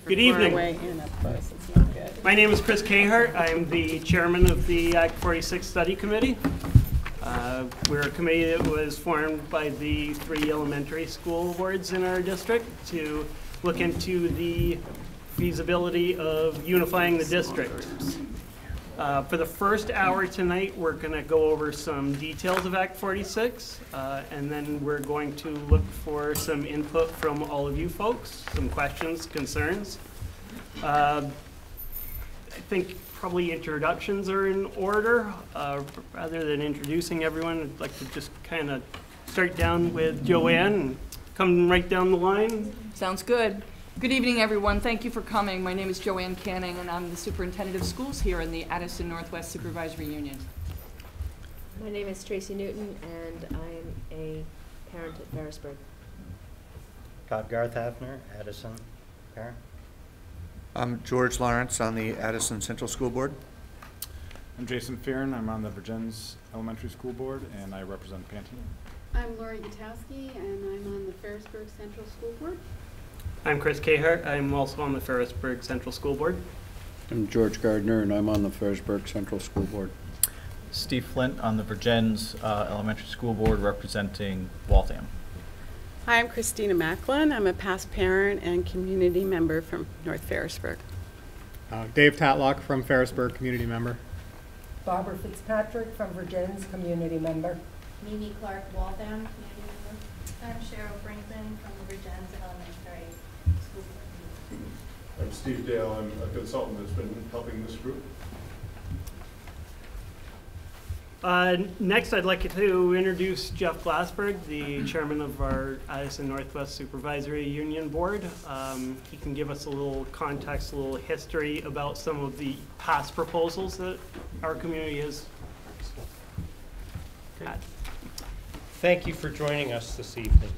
Good evening. My name is Chris Cahart. I'm the chairman of the Act 46 Study Committee. We're a committee that was formed by the 3 elementary school boards in our district to look into the feasibility of unifying the district. For the first hour tonight, we're going to go over some details of Act 46, and then we're going to look for some input from all of you folks, some questions, concerns. I think probably introductions are in order. Rather than introducing everyone, I'd like to just kind of start down with Joanne and come right down the line. Sounds good. Good evening, everyone. Thank you for coming. My name is Joanne Canning, and I'm the superintendent of schools here in the Addison Northwest Supervisory Union. My name is Tracy Newton, and I'm a parent at Ferrisburg. Garth Hafner, Addison parent. I'm George Lawrence on the Addison Central School Board. I'm Jason Fearon. I'm on the Virgins Elementary School Board, and I represent Pantene. I'm Lori Gutowski, and I'm on the Ferrisburg Central School Board. I'm Chris Cahart. I'm also on the Ferrisburg Central School Board. I'm George Gardner, and I'm on the Ferrisburg Central School Board. Steve Flint on the Virgins Elementary School Board representing Waltham. Hi, I'm Christina Macklin. I'm a past parent and community member from North Ferrisburg. Dave Tatlock from Ferrisburg, community member. Barbara Fitzpatrick from Virgins, community member. Mimi Clark, Waltham, community member. I'm Cheryl Brinkman from the Virgins Elementary School Board. I'm Steve Dale. I'm a consultant that's been helping this group. Next, I'd like to introduce Jeff Glassberg, the chairman of our Addison Northwest Supervisory Union Board. He can give us a little context, a little history about some of the past proposals that our community has had. Thank you for joining us this evening.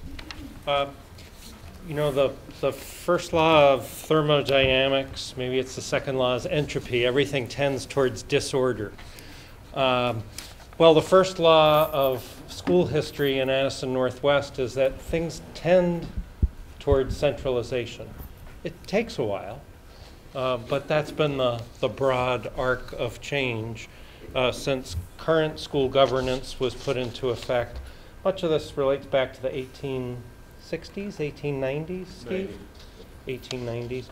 You know, the first law of thermodynamics, maybe it's the second law, is entropy. Everything tends towards disorder. Well, the first law of school history in Addison Northwest is that things tend towards centralization. It takes a while, but that's been the broad arc of change since current school governance was put into effect. Much of this relates back to the 1860s, 1890s, Steve? 1890s.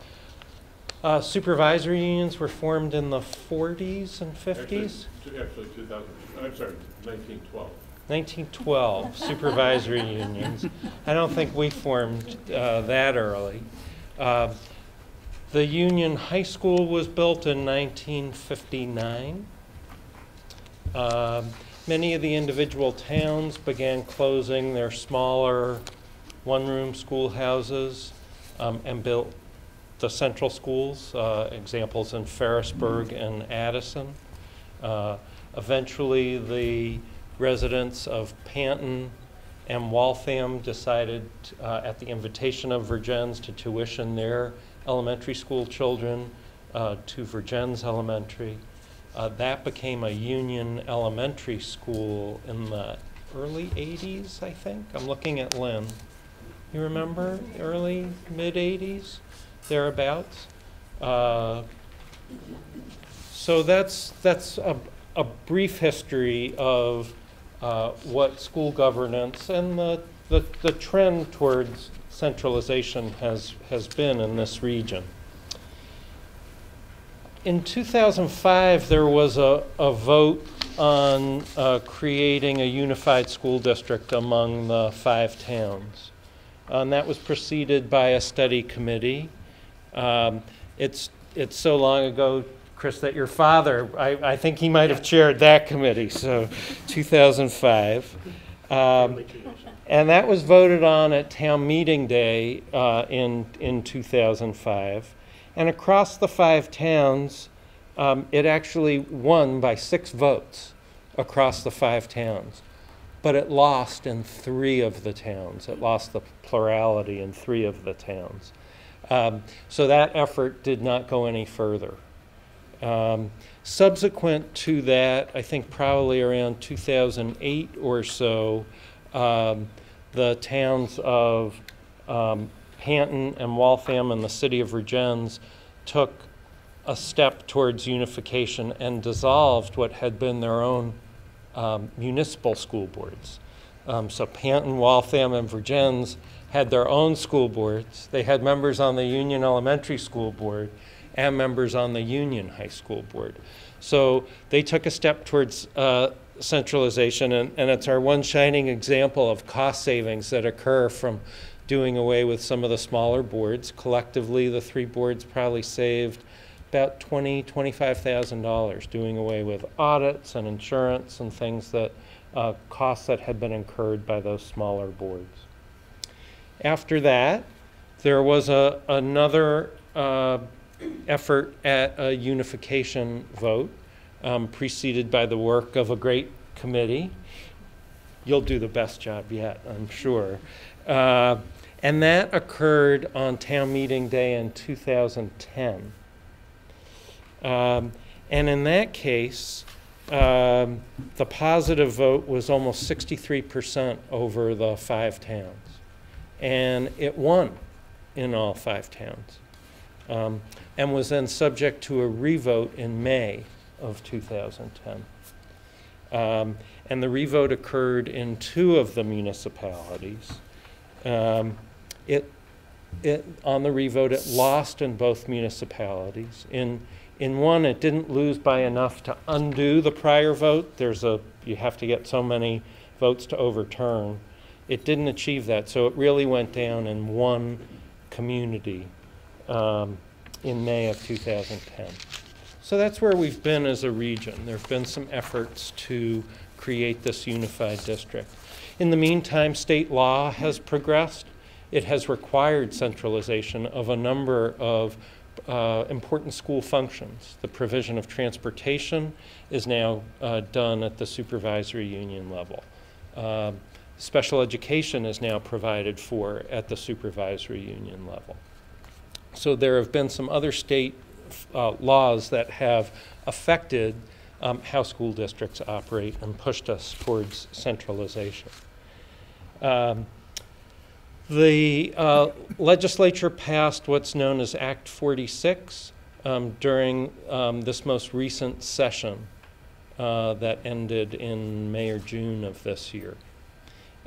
Supervisory unions were formed in the 40s and 50s? Actually 2000, I'm sorry, 1912. 1912, supervisory unions. I don't think we formed that early. The Union High School was built in 1959. Many of the individual towns began closing their smaller one-room schoolhouses and built the central schools, examples in Ferrisburg and Addison. Eventually, the residents of Panton and Waltham decided, at the invitation of Virgins, to tuition their elementary school children to Virgins Elementary. That became a union elementary school in the early 80s, I think. I'm looking at Lynn. You remember early, mid-80s, thereabouts? So that's a brief history of what school governance and the trend towards centralization has been in this region. In 2005, there was a vote on creating a unified school district among the 5 towns. And that was preceded by a study committee. It's so long ago, Chris, that your father, I think he might have chaired that committee, so 2005. And that was voted on at town meeting day in 2005. And across the 5 towns, it actually won by 6 votes across the 5 towns. But it lost in 3 of the towns. It lost the plurality in 3 of the towns. So that effort did not go any further. Subsequent to that, I think probably around 2008 or so, the towns of Canton and Waltham and the city of Vergennes took a step towards unification and dissolved what had been their own municipal school boards. So Canton, Waltham, and Vergennes had their own school boards. They had members on the Union Elementary School Board and members on the Union High School Board. So they took a step towards centralization, and it's our one shining example of cost savings that occur from doing away with some of the smaller boards. Collectively, the 3 boards probably saved about $25,000 doing away with audits and insurance and things that costs that had been incurred by those smaller boards. After that, there was another effort at a unification vote, preceded by the work of a great committee. You'll do the best job yet, I'm sure. And that occurred on town meeting day in 2010. And in that case, the positive vote was almost 63% over the 5 towns. And it won in all 5 towns, and was then subject to a revote in May of 2010. And the revote occurred in 2 of the municipalities. On the revote, it lost in both municipalities. In one, it didn't lose by enough to undo the prior vote. You have to get so many votes to overturn. It didn't achieve that, so it really went down in one community in May of 2010. So that's where we've been as a region. There have been some efforts to create this unified district. In the meantime, state law has progressed. It has required centralization of a number of important school functions. The provision of transportation is now done at the supervisory union level. Special education is now provided for at the supervisory union level. So there have been some other state laws that have affected how school districts operate and pushed us towards centralization. The legislature passed what's known as Act 46 during this most recent session that ended in May or June of this year.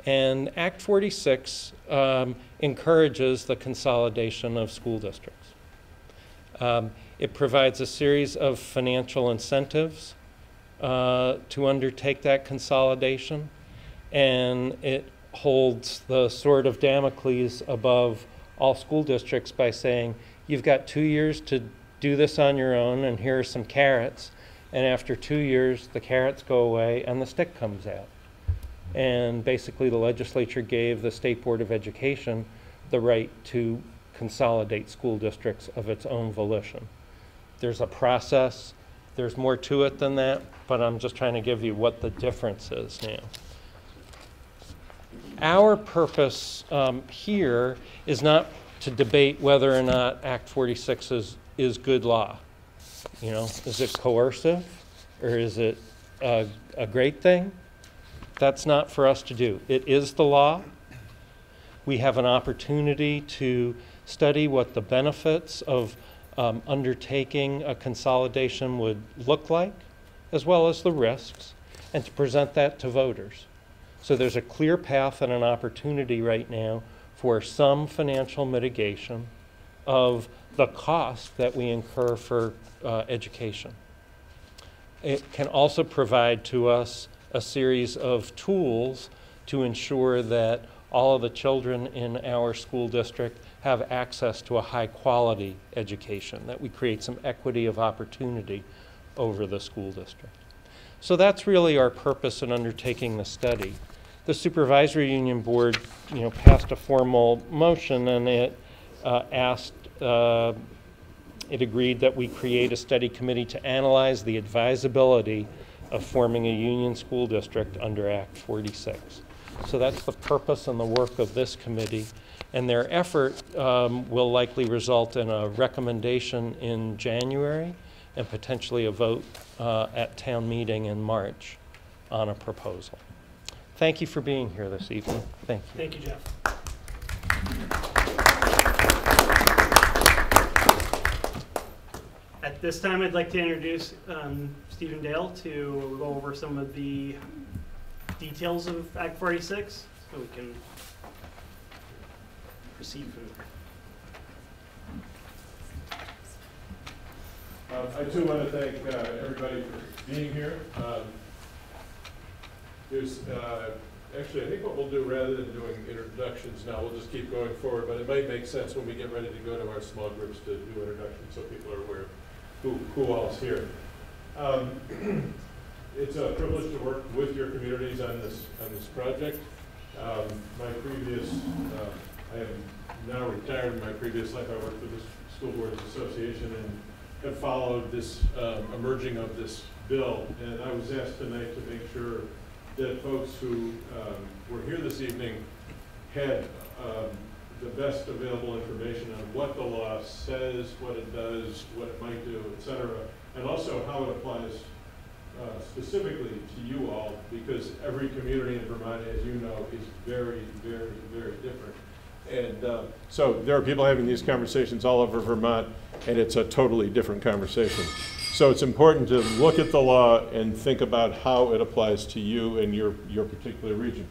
And Act 46 encourages the consolidation of school districts. It provides a series of financial incentives to undertake that consolidation, and it holds the sword of Damocles above all school districts by saying, you've got 2 years to do this on your own, and here are some carrots, and after 2 years, the carrots go away and the stick comes out. And basically the legislature gave the State Board of Education the right to consolidate school districts of its own volition. There's a process. There's more to it than that, but I'm just trying to give you what the difference is now. Our purpose here is not to debate whether or not Act 46 is good law. You know, is it coercive or is it a great thing? That's not for us to do. It is the law. We have an opportunity to study what the benefits of undertaking a consolidation would look like, as well as the risks, and to present that to voters. So there's a clear path and an opportunity right now for some financial mitigation of the cost that we incur for education. It can also provide to us a series of tools to ensure that all of the children in our school district have access to a high quality education, that we create some equity of opportunity over the school district. So that's really our purpose in undertaking the study. The Supervisory Union Board, passed a formal motion, and it it agreed that we create a study committee to analyze the advisability of forming a union school district under Act 46. So that's the purpose and the work of this committee, and their effort will likely result in a recommendation in January and potentially a vote at town meeting in March on a proposal. Thank you for being here this evening. Thank you. Thank you, Jeff. this time I'd like to introduce Stephen Dale to go over some of the details of Act 46, so we can proceed from there. I too want to thank everybody for being here. Actually, I think what we'll do, rather than doing introductions now, we'll just keep going forward, but it might make sense when we get ready to go to our small groups to do introductions so people are aware of who all's here. It's a privilege to work with your communities on this project. My previous, I am now retired. In my previous life, I worked for the School Boards Association and have followed this emerging of this bill. And I was asked tonight to make sure that folks who were here this evening had the best available information on what the law says, what it does, what it might do, et cetera, and also how it applies specifically to you all, because every community in Vermont, as you know, is very, very, very different. And so there are people having these conversations all over Vermont, and it's a totally different conversation. So it's important to look at the law and think about how it applies to you and your particular region.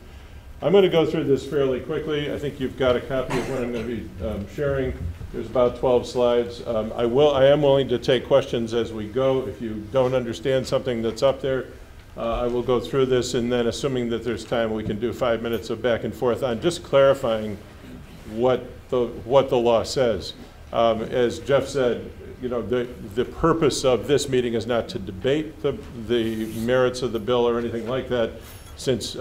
I'm going to go through this fairly quickly. I think you've got a copy of what I'm going to be sharing. There's about 12 slides. I am willing to take questions as we go. If you don't understand something that's up there, I will go through this, and then assuming that there's time, we can do 5 minutes of back and forth on just clarifying what the law says. As Jeff said, you know, the purpose of this meeting is not to debate the merits of the bill or anything like that, since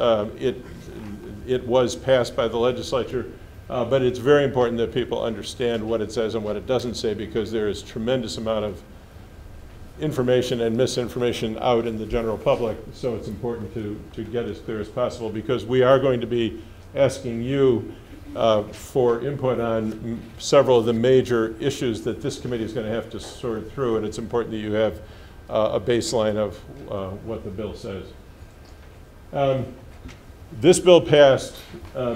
it was passed by the legislature. But it's very important that people understand what it says and what it doesn't say, because there is tremendous amount of information and misinformation out in the general public. So it's important to get as clear as possible, because we are going to be asking you for input on several of the major issues that this committee is going to have to sort through, and it's important that you have a baseline of what the bill says. This bill passed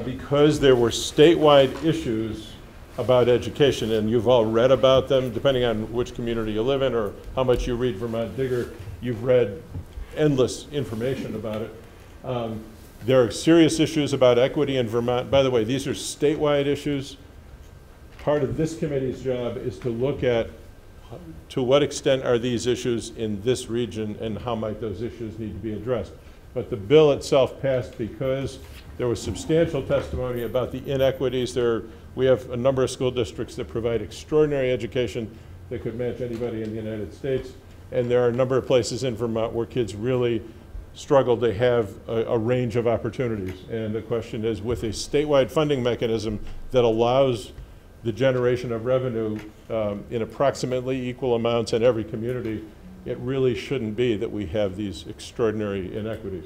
because there were statewide issues about education, and you've all read about them. Depending on which community you live in or how much you read Vermont Digger, you've read endless information about it. There are serious issues about equity in Vermont. By the way, these are statewide issues. Part of this committee's job is to look at to what extent are these issues in this region and how might those issues need to be addressed. But the bill itself passed because there was substantial testimony about the inequities. We have a number of school districts that provide extraordinary education that could match anybody in the United States. And there are a number of places in Vermont where kids really struggle to have a range of opportunities. And the question is, with a statewide funding mechanism that allows the generation of revenue in approximately equal amounts in every community, it really shouldn't be that we have these extraordinary inequities.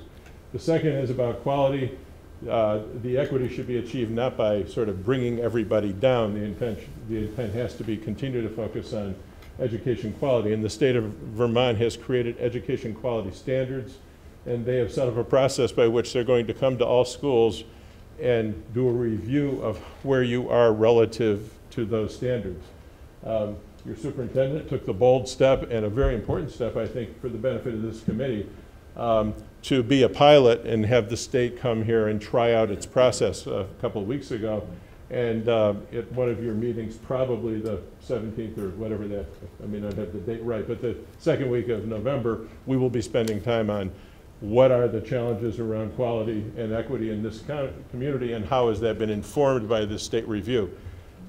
The second is about quality. The equity should be achieved not by sort of bringing everybody down. The intent has to be continue to focus on education quality. And the state of Vermont has created education quality standards, and they have set up a process by which they're going to come to all schools and do a review of where you are relative to those standards. Your superintendent took the bold step, and a very important step, I think, for the benefit of this committee, to be a pilot and have the state come here and try out its process a couple of weeks ago. And at one of your meetings, probably the 17th or whatever that, I may not have the date right, but the second week of November, we will be spending time on what are the challenges around quality and equity in this community, and how has that been informed by this state review.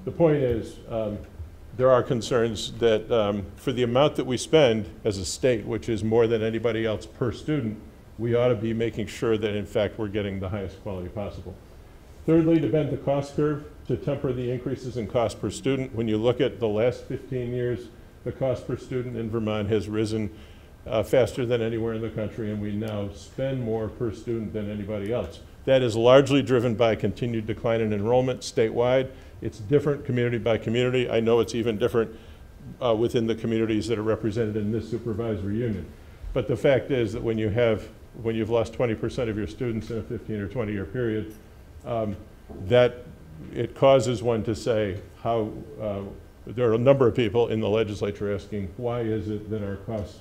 The point is, there are concerns that for the amount that we spend as a state, which is more than anybody else per student, we ought to be making sure that in fact we're getting the highest quality possible. Thirdly, to bend the cost curve, to temper the increases in cost per student. When you look at the last 15 years, the cost per student in Vermont has risen faster than anywhere in the country, and we now spend more per student than anybody else. That is largely driven by continued decline in enrollment statewide. It's different community by community. I know it's even different within the communities that are represented in this supervisory union. But the fact is that when you've lost 20% of your students in a 15 or 20-year period, that it causes one to say, how there are a number of people in the legislature asking, why is it that our costs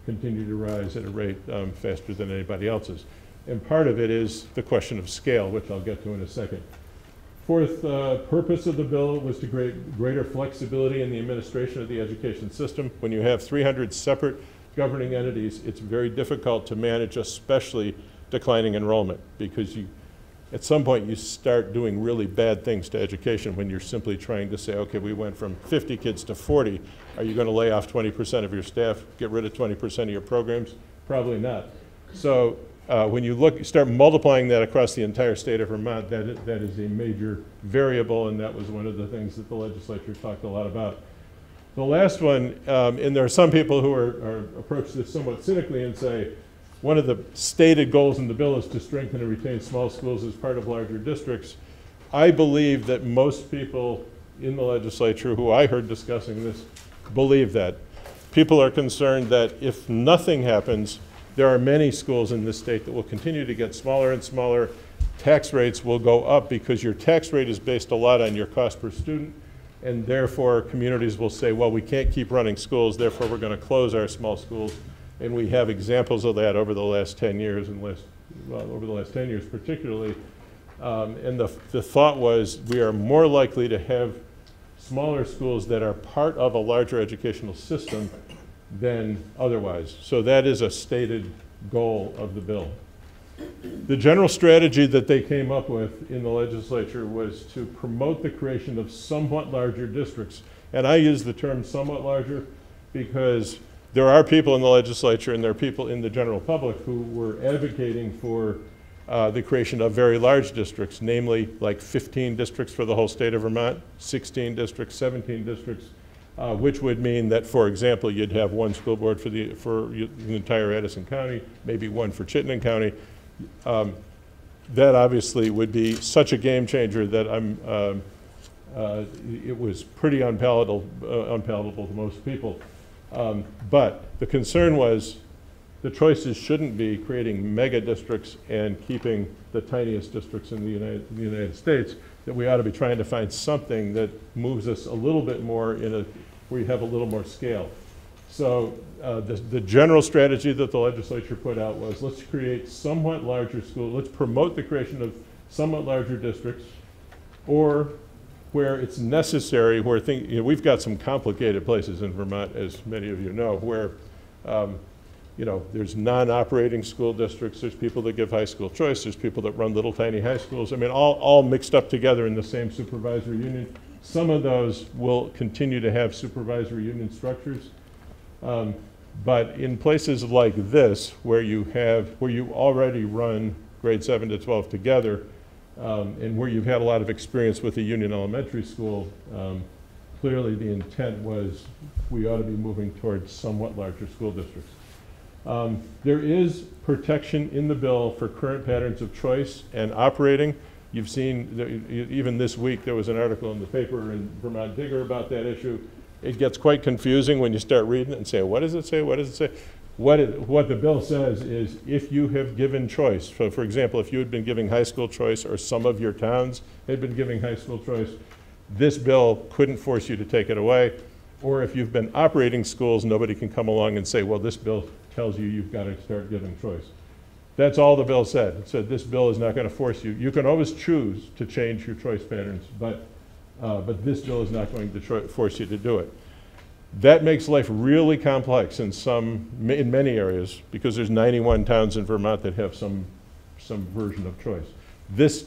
continue to rise at a rate faster than anybody else's? And part of it is the question of scale, which I'll get to in a second. Fourth purpose of the bill was to create greater flexibility in the administration of the education system. When you have 300 separate governing entities, it's very difficult to manage, especially declining enrollment, because at some point you start doing really bad things to education when you're simply trying to say, okay, we went from 50 kids to 40. Are you going to lay off 20% of your staff, get rid of 20% of your programs? Probably not. So when you start multiplying that across the entire state of Vermont, that is a major variable, and that was one of the things that the legislature talked a lot about. The last one, and there are some people who approach this somewhat cynically and say, one of the stated goals in the bill is to strengthen and retain small schools as part of larger districts. I believe that most people in the legislature who I heard discussing this believe that. People are concerned that if nothing happens, there are many schools in this state that will continue to get smaller and smaller. Tax rates will go up because your tax rate is based a lot on your cost per student, and therefore communities will say, well, we can't keep running schools, therefore we're going to close our small schools. And we have examples of that over the last 10 years, over the last 10 years particularly. And the thought was we are more likely to have smaller schools that are part of a larger educational system than otherwise. So that is a stated goal of the bill. The general strategy that they came up with in the legislature was to promote the creation of somewhat larger districts. And I use the term somewhat larger because there are people in the legislature and there are people in the general public who were advocating for the creation of very large districts, namely like 15 districts for the whole state of Vermont, 16 districts, 17 districts, which would mean that, for example, you'd have one school board for the entire Addison County, maybe one for Chittenden County. That obviously would be such a game changer that it was pretty unpalatable to most people. But the concern was the choices shouldn't be creating mega districts and keeping the tiniest districts in the United States, that we ought to be trying to find something that moves us a little bit more where you have a little more scale. So the general strategy that the legislature put out was, let's create somewhat larger schools, let's promote the creation of somewhat larger districts, or where it's necessary, where we've got some complicated places in Vermont, as many of you know, where there's non-operating school districts, there's people that give high school choice, there's people that run little tiny high schools. I mean, all mixed up together in the same supervisory union. Some of those will continue to have supervisory union structures. But in places like this, where you already run grade 7 to 12 together, and where you've had a lot of experience with a union elementary school, clearly the intent was we ought to be moving towards somewhat larger school districts. There is protection in the bill for current patterns of choice and operating. You've seen, even this week, there was an article in the paper in Vermont Digger about that issue. It gets quite confusing when you start reading it and say, what does it say, what does it say? What the bill says is, if you have given choice, so for example, if you had been giving high school choice, or some of your towns had been giving high school choice, this bill couldn't force you to take it away. Or if you've been operating schools, nobody can come along and say, well, this bill tells you you've got to start giving choice. That's all the bill said. It said this bill is not going to force you. You can always choose to change your choice patterns, but this bill is not going to force you to do it. That makes life really complex in many areas, because there's 91 towns in Vermont that have some version of choice. This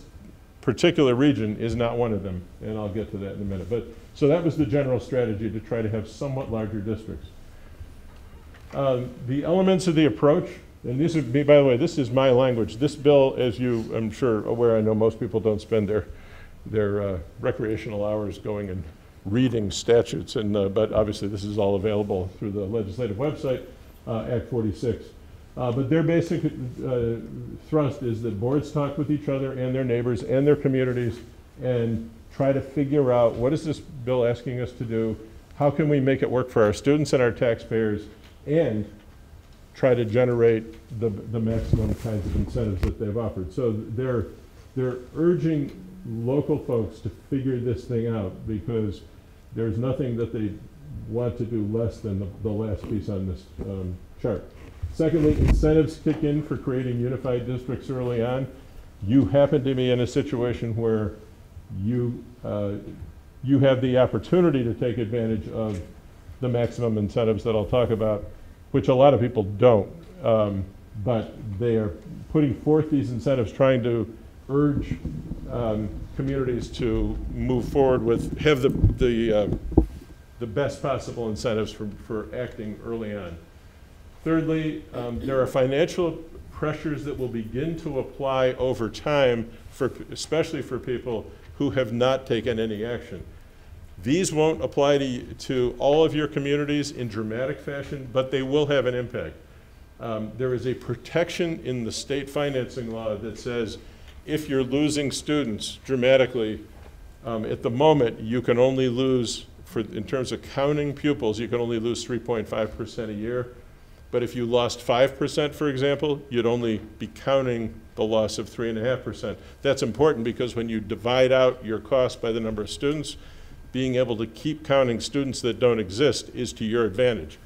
particular region is not one of them, and I'll get to that in a minute. So that was the general strategy, to try to have somewhat larger districts. The elements of the approach, and this is, by the way, this is my language. This bill, as you, I'm sure, aware, I know most people don't spend their recreational hours going and reading statutes, but obviously this is all available through the legislative website, Act 46. But their basic thrust is that boards talk with each other and their neighbors and their communities and try to figure out, what is this bill asking us to do? How can we make it work for our students and our taxpayers, and try to generate the maximum kinds of incentives that they've offered. So they're urging local folks to figure this thing out, because There's nothing that they want to do less than the last piece on this chart. Secondly, incentives kick in for creating unified districts early on. You happen to be in a situation where you have the opportunity to take advantage of the maximum incentives that I'll talk about, which a lot of people don't. But they are putting forth these incentives, trying to urge communities to move forward with, have the best possible incentives for acting early on. Thirdly, there are financial pressures that will begin to apply over time, especially for people who have not taken any action. These won't apply to all of your communities in dramatic fashion, but they will have an impact. There is a protection in the state financing law that says if you're losing students dramatically, at the moment you can only lose, in terms of counting pupils, you can only lose 3.5% a year. But if you lost 5%, for example, you'd only be counting the loss of 3.5%. That's important because when you divide out your cost by the number of students, being able to keep counting students that don't exist is to your advantage.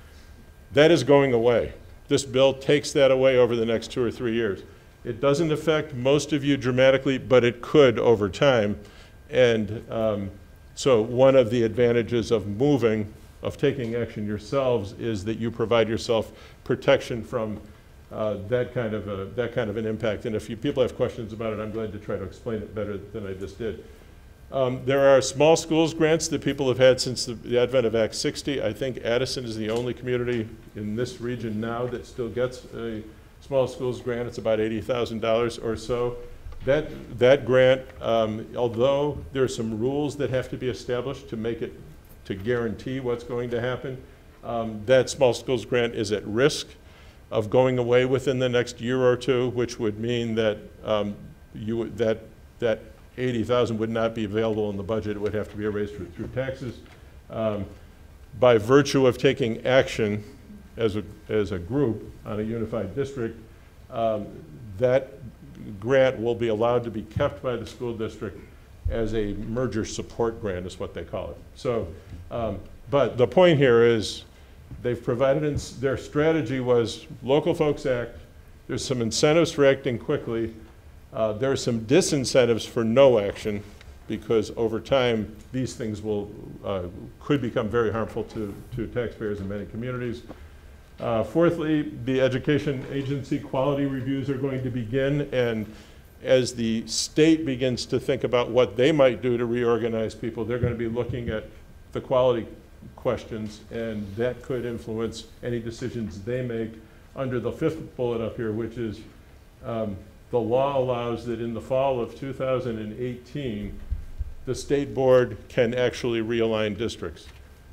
That is going away. This bill takes that away over the next 2 or 3 years. It doesn't affect most of you dramatically, but it could over time. And so one of the advantages of taking action yourselves is that you provide yourself protection from that kind of an impact. And if people have questions about it, I'm glad to try to explain it better than I just did. There are small schools grants that people have had since the advent of Act 60. I think Addison is the only community in this region now that still gets a small schools grant. It's about $80,000 or so. That grant, although there are some rules that have to be established to guarantee what's going to happen, that small schools grant is at risk of going away within the next year or two, which would mean that that $80,000 would not be available in the budget. It would have to be erased through taxes. By virtue of taking action as a group on a unified district, that grant will be allowed to be kept by the school district as a merger support grant is what they call it. So, but the point here is they've provided, their strategy was local folks act, there's some incentives for acting quickly, there are some disincentives for no action because over time these things could become very harmful to taxpayers in many communities. Fourthly, the education agency quality reviews are going to begin, and as the state begins to think about what they might do to reorganize people, they're going to be looking at the quality questions, and that could influence any decisions they make under the fifth bullet up here, which is the law allows that in the fall of 2018, the state board can actually realign districts.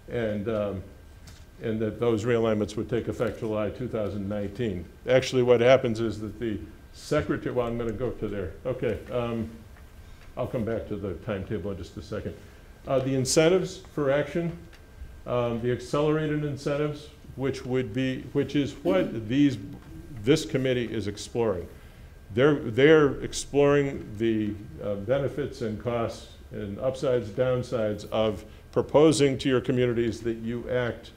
And that those realignments would take effect July 2019. Actually, what happens is that the secretary, well, I'm going to go to there. Okay, I'll come back to the timetable in just a second. The incentives for action, the accelerated incentives, which is what this committee is exploring. They're exploring the benefits and costs and upsides, downsides of proposing to your communities that you act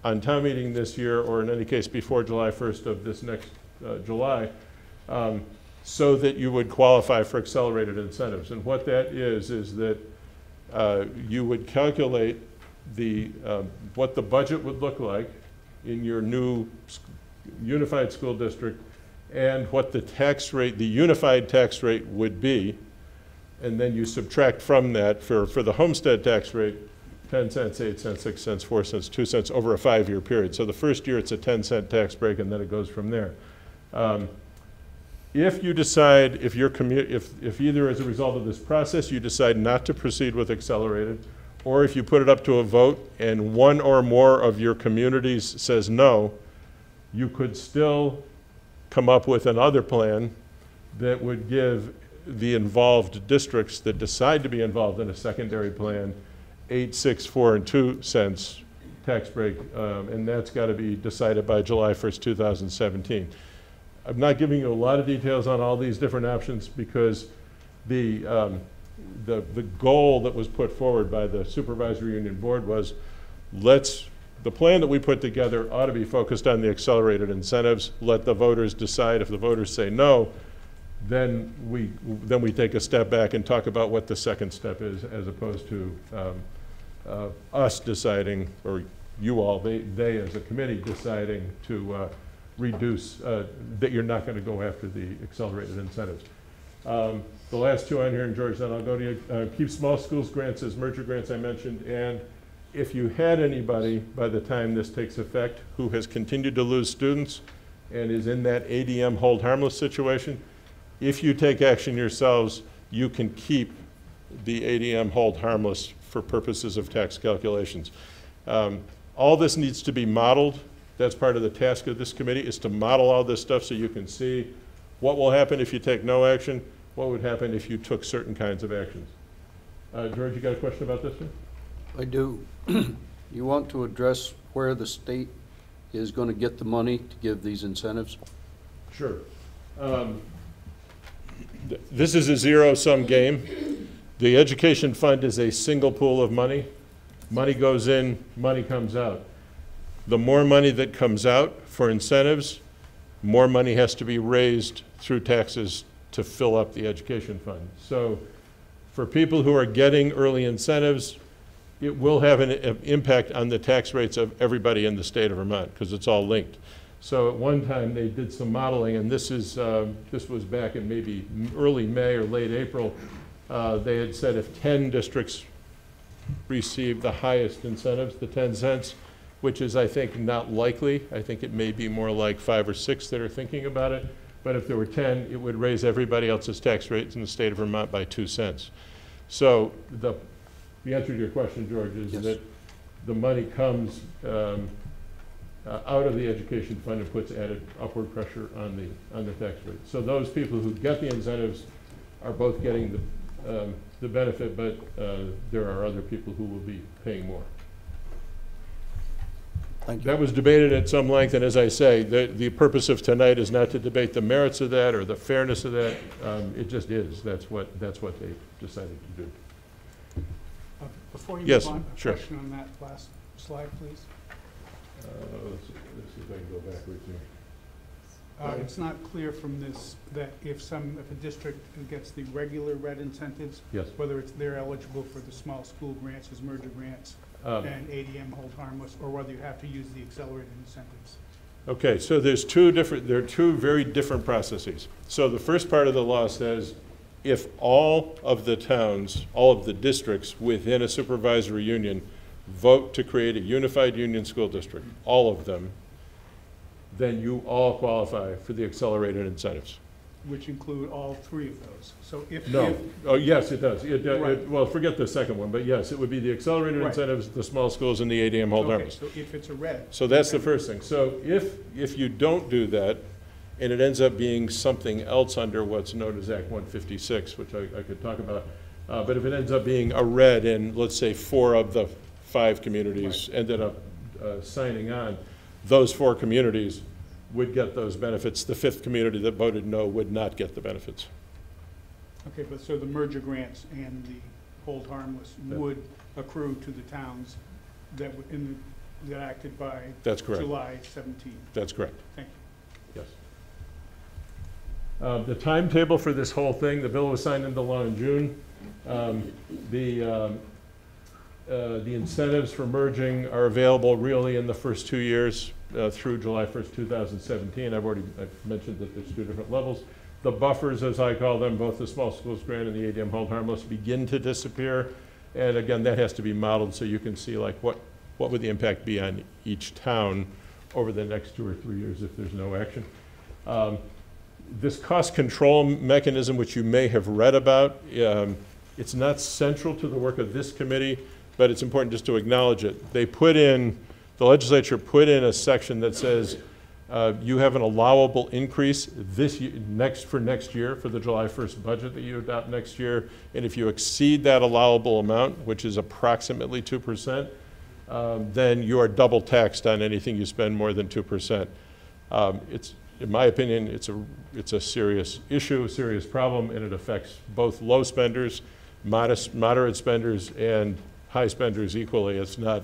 on town meeting this year, or in any case before July 1st of this next July, so that you would qualify for accelerated incentives. And what that is that you would calculate what the budget would look like in your new unified school district and what the tax rate, the unified tax rate would be, and then you subtract from that for the homestead tax rate 10 cents, 8 cents, 6 cents, 4 cents, 2 cents over a 5-year period. So the first year it's a 10-cent tax break, and then it goes from there. If you decide, if either as a result of this process you decide not to proceed with accelerated, or if you put it up to a vote and one or more of your communities says no, you could still come up with another plan that would give the involved districts that decide to be involved in a secondary plan 8, 6, 4, and 2 cents tax break, and that's got to be decided by July 1st, 2017. I'm not giving you a lot of details on all these different options because the the goal that was put forward by the supervisory union board was, the plan that we put together ought to be focused on the accelerated incentives. Let the voters decide. If the voters say no, then we take a step back and talk about what the second step is, as opposed to us deciding, or you all, they as a committee deciding to reduce, that you're not going to go after the accelerated incentives. The last two on here, and George, then I'll go to you. Keep small schools grants as merger grants I mentioned, and if you had anybody by the time this takes effect who has continued to lose students and is in that ADM hold harmless situation, if you take action yourselves, you can keep the ADM hold harmless for purposes of tax calculations. All this needs to be modeled. That's part of the task of this committee, is to model all this stuff so you can see what will happen if you take no action, what would happen if you took certain kinds of actions. George, you got a question about this one? I do. You want to address where the state is going to get the money to give these incentives? Sure. This is a zero-sum game. The education fund is a single pool of money. Money goes in, money comes out. The more money that comes out for incentives, more money has to be raised through taxes to fill up the education fund. So for people who are getting early incentives, it will have an impact on the tax rates of everybody in the state of Vermont, because it's all linked. So at one time they did some modeling, and this was back in maybe early May or late April. They had said if 10 districts received the highest incentives, the 10 cents, which is, I think, not likely. I think it may be more like 5 or 6 that are thinking about it. But if there were 10, it would raise everybody else's tax rates in the state of Vermont by 2 cents. So the answer to your question, George, is that the money comes out of the education fund and puts added upward pressure on the tax rate. So those people who get the incentives are both getting the benefit, but there are other people who will be paying more. Thank you. That was debated at some length, and as I say, the purpose of tonight is not to debate the merits of that or the fairness of that. It just is. That's what they decided to do. Before you Yes, move on, a sure. question on that last slide, please. Let's see if I can go backwards here. It's not clear from this that if a district gets the regular red incentives, Yes. whether they're eligible for the small school grants as merger grants and ADM hold harmless, or whether you have to use the accelerated incentives. Okay, so there are two very different processes. So the first part of the law says if all of the towns, all of the districts within a supervisory union vote to create a unified union school district, all of them, then you all qualify for the accelerated incentives. Which include all 3 of those. So if Oh, yes, it does. Right. Well, forget the second one, but yes, it would be the accelerated Right. incentives, the small schools, and the ADM hold harmless. So if it's a red. So that's the first thing. So if you don't do that, and it ends up being something else under what's known as Act 156, which I could talk about, but if it ends up being a red and let's say 4 of the 5 communities ended up signing on, those 4 communities would get those benefits. The 5th community that voted no would not get the benefits. Okay, but so the merger grants and the hold harmless would accrue to the towns that acted by That's correct. July 17. That's correct. Thank you. Yes. The timetable for this whole thing, the bill was signed into law in June. The incentives for merging are available really in the first 2 years through July 1st, 2017. I've mentioned that there's 2 different levels. The buffers, as I call them, both the small schools grant and the ADM hold harmless, begin to disappear. And again, that has to be modeled so you can see like what would the impact be on each town over the next 2 or 3 years if there's no action. This cost control mechanism, which you may have read about, it's not central to the work of this committee, but it's important just to acknowledge it. The legislature put in a section that says you have an allowable increase for next year, for the July 1st budget that you adopt next year, and if you exceed that allowable amount, which is approximately 2%, then you are double taxed on anything you spend more than 2%. In my opinion, it's a serious issue, a serious problem, and it affects both low spenders moderate spenders and high spenders equally. It's not,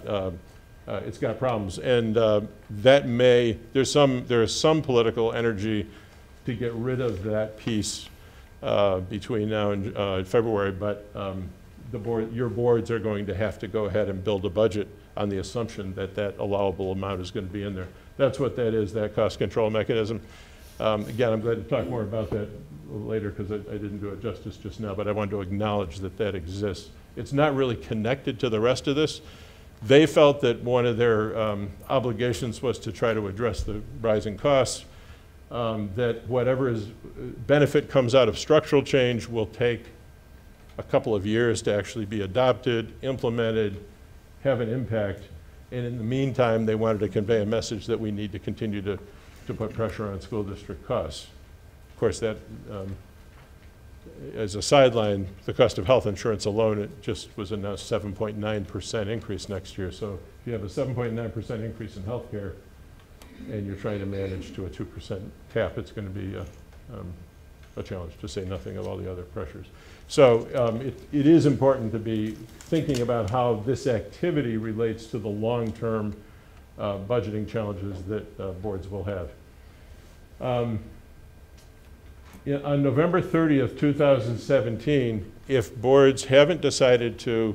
it's got problems. And there is some political energy to get rid of that piece between now and February, but your boards are going to have to go ahead and build a budget on the assumption that that allowable amount is going to be in there. That's what that is, that cost control mechanism. Again, I'm glad to talk more about that later because I didn't do it justice just now, but I wanted to acknowledge that that exists. It's not really connected to the rest of this. They felt that one of their obligations was to try to address the rising costs, that whatever benefit comes out of structural change will take a couple of years to actually be adopted, implemented, have an impact. And in the meantime, they wanted to convey a message that we need to continue to put pressure on school district costs. Of course, that, as a sideline, the cost of health insurance alone, it just was announced 7.9% increase next year. So if you have a 7.9% increase in health care and you're trying to manage to a 2% cap, it's going to be a challenge, to say nothing of all the other pressures. So it is important to be thinking about how this activity relates to the long-term budgeting challenges that boards will have. On November 30th, 2017, if boards haven't decided to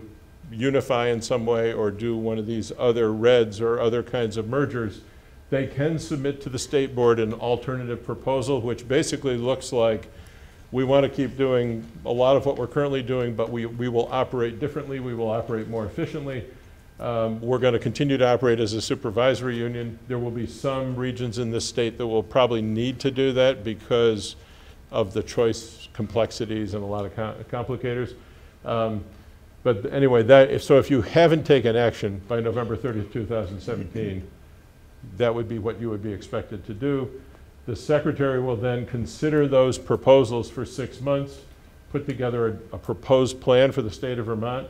unify in some way or do one of these other REDs or other kinds of mergers, they can submit to the state board an alternative proposal, which basically looks like we want to keep doing a lot of what we're currently doing, but we will operate differently, we will operate more efficiently. We're going to continue to operate as a supervisory union. There will be some regions in this state that will probably need to do that because of the choice complexities and a lot of complicators. But anyway, so if you haven't taken action by November 30th, 2017, that would be what you would be expected to do. The secretary will then consider those proposals for 6 months, put together a proposed plan for the state of Vermont.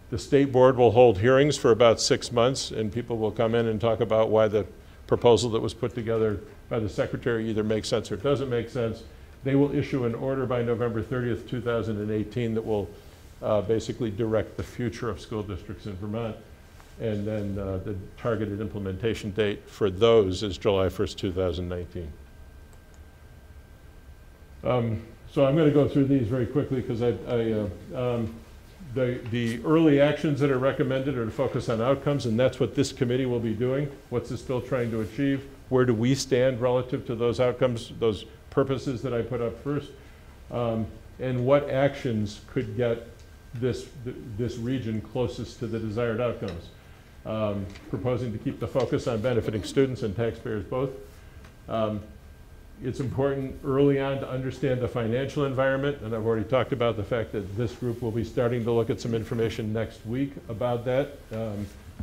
The state board will hold hearings for about 6 months, and people will come in and talk about why the proposal that was put together by the secretary either makes sense or doesn't make sense. They will issue an order by November 30th, 2018 that will basically direct the future of school districts in Vermont. And then the targeted implementation date for those is July 1st, 2019. So I'm going to go through these very quickly because the early actions that are recommended are to focus on outcomes, and that's what this committee will be doing. What's this bill trying to achieve? Where do we stand relative to those outcomes, those purposes that I put up first? And what actions could get this region closest to the desired outcomes? Proposing to keep the focus on benefiting students and taxpayers both. It's important early on to understand the financial environment, and I've already talked about the fact that this group will be starting to look at some information next week about that,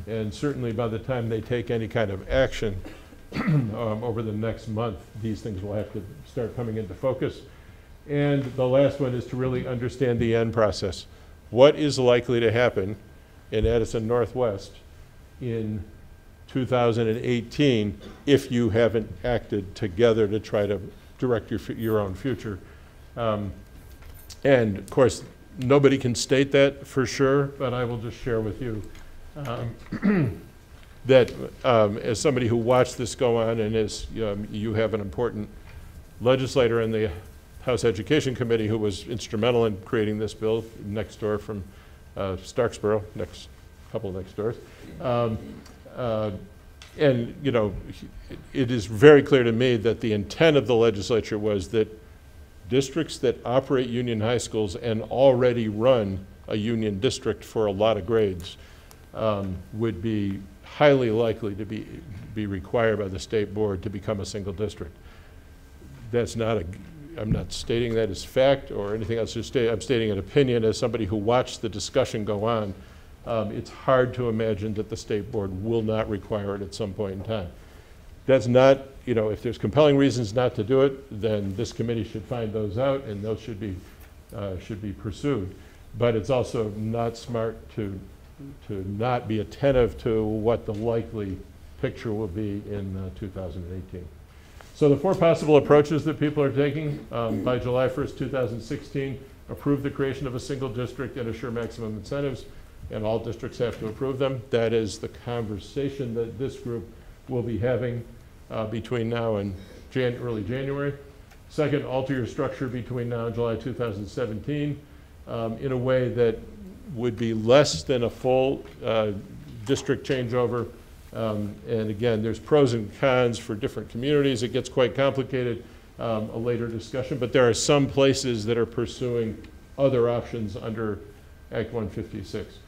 and certainly by the time they take any kind of action over the next month, these things will have to start coming into focus. And the last one is to really understand the end process. What is likely to happen in Addison Northwest in 2018 if you haven't acted together to try to direct your own future? And of course, nobody can state that for sure, but I will just share with you that as somebody who watched this go on, and as you have an important legislator in the House Education Committee who was instrumental in creating this bill next door from Starksboro, couple next doors. And you know, it is very clear to me that the intent of the legislature was that districts that operate union high schools and already run a union district for a lot of grades would be highly likely to be required by the state board to become a single district. That's not I'm not stating that as fact or anything else. I'm stating an opinion as somebody who watched the discussion go on. It's hard to imagine that the state board will not require it at some point in time. That's not, you know, if there's compelling reasons not to do it, then this committee should find those out and those should be pursued. But it's also not smart to not be attentive to what the likely picture will be in 2018. So the 4 possible approaches that people are taking by July 1st, 2016, approve the creation of a single district and assure maximum incentives, and all districts have to approve them. That is the conversation that this group will be having between now and early January. Second, alter your structure between now and July 2017 in a way that would be less than a full district changeover. And again, there's pros and cons for different communities. It gets quite complicated, a later discussion, but there are some places that are pursuing other options under Act 156,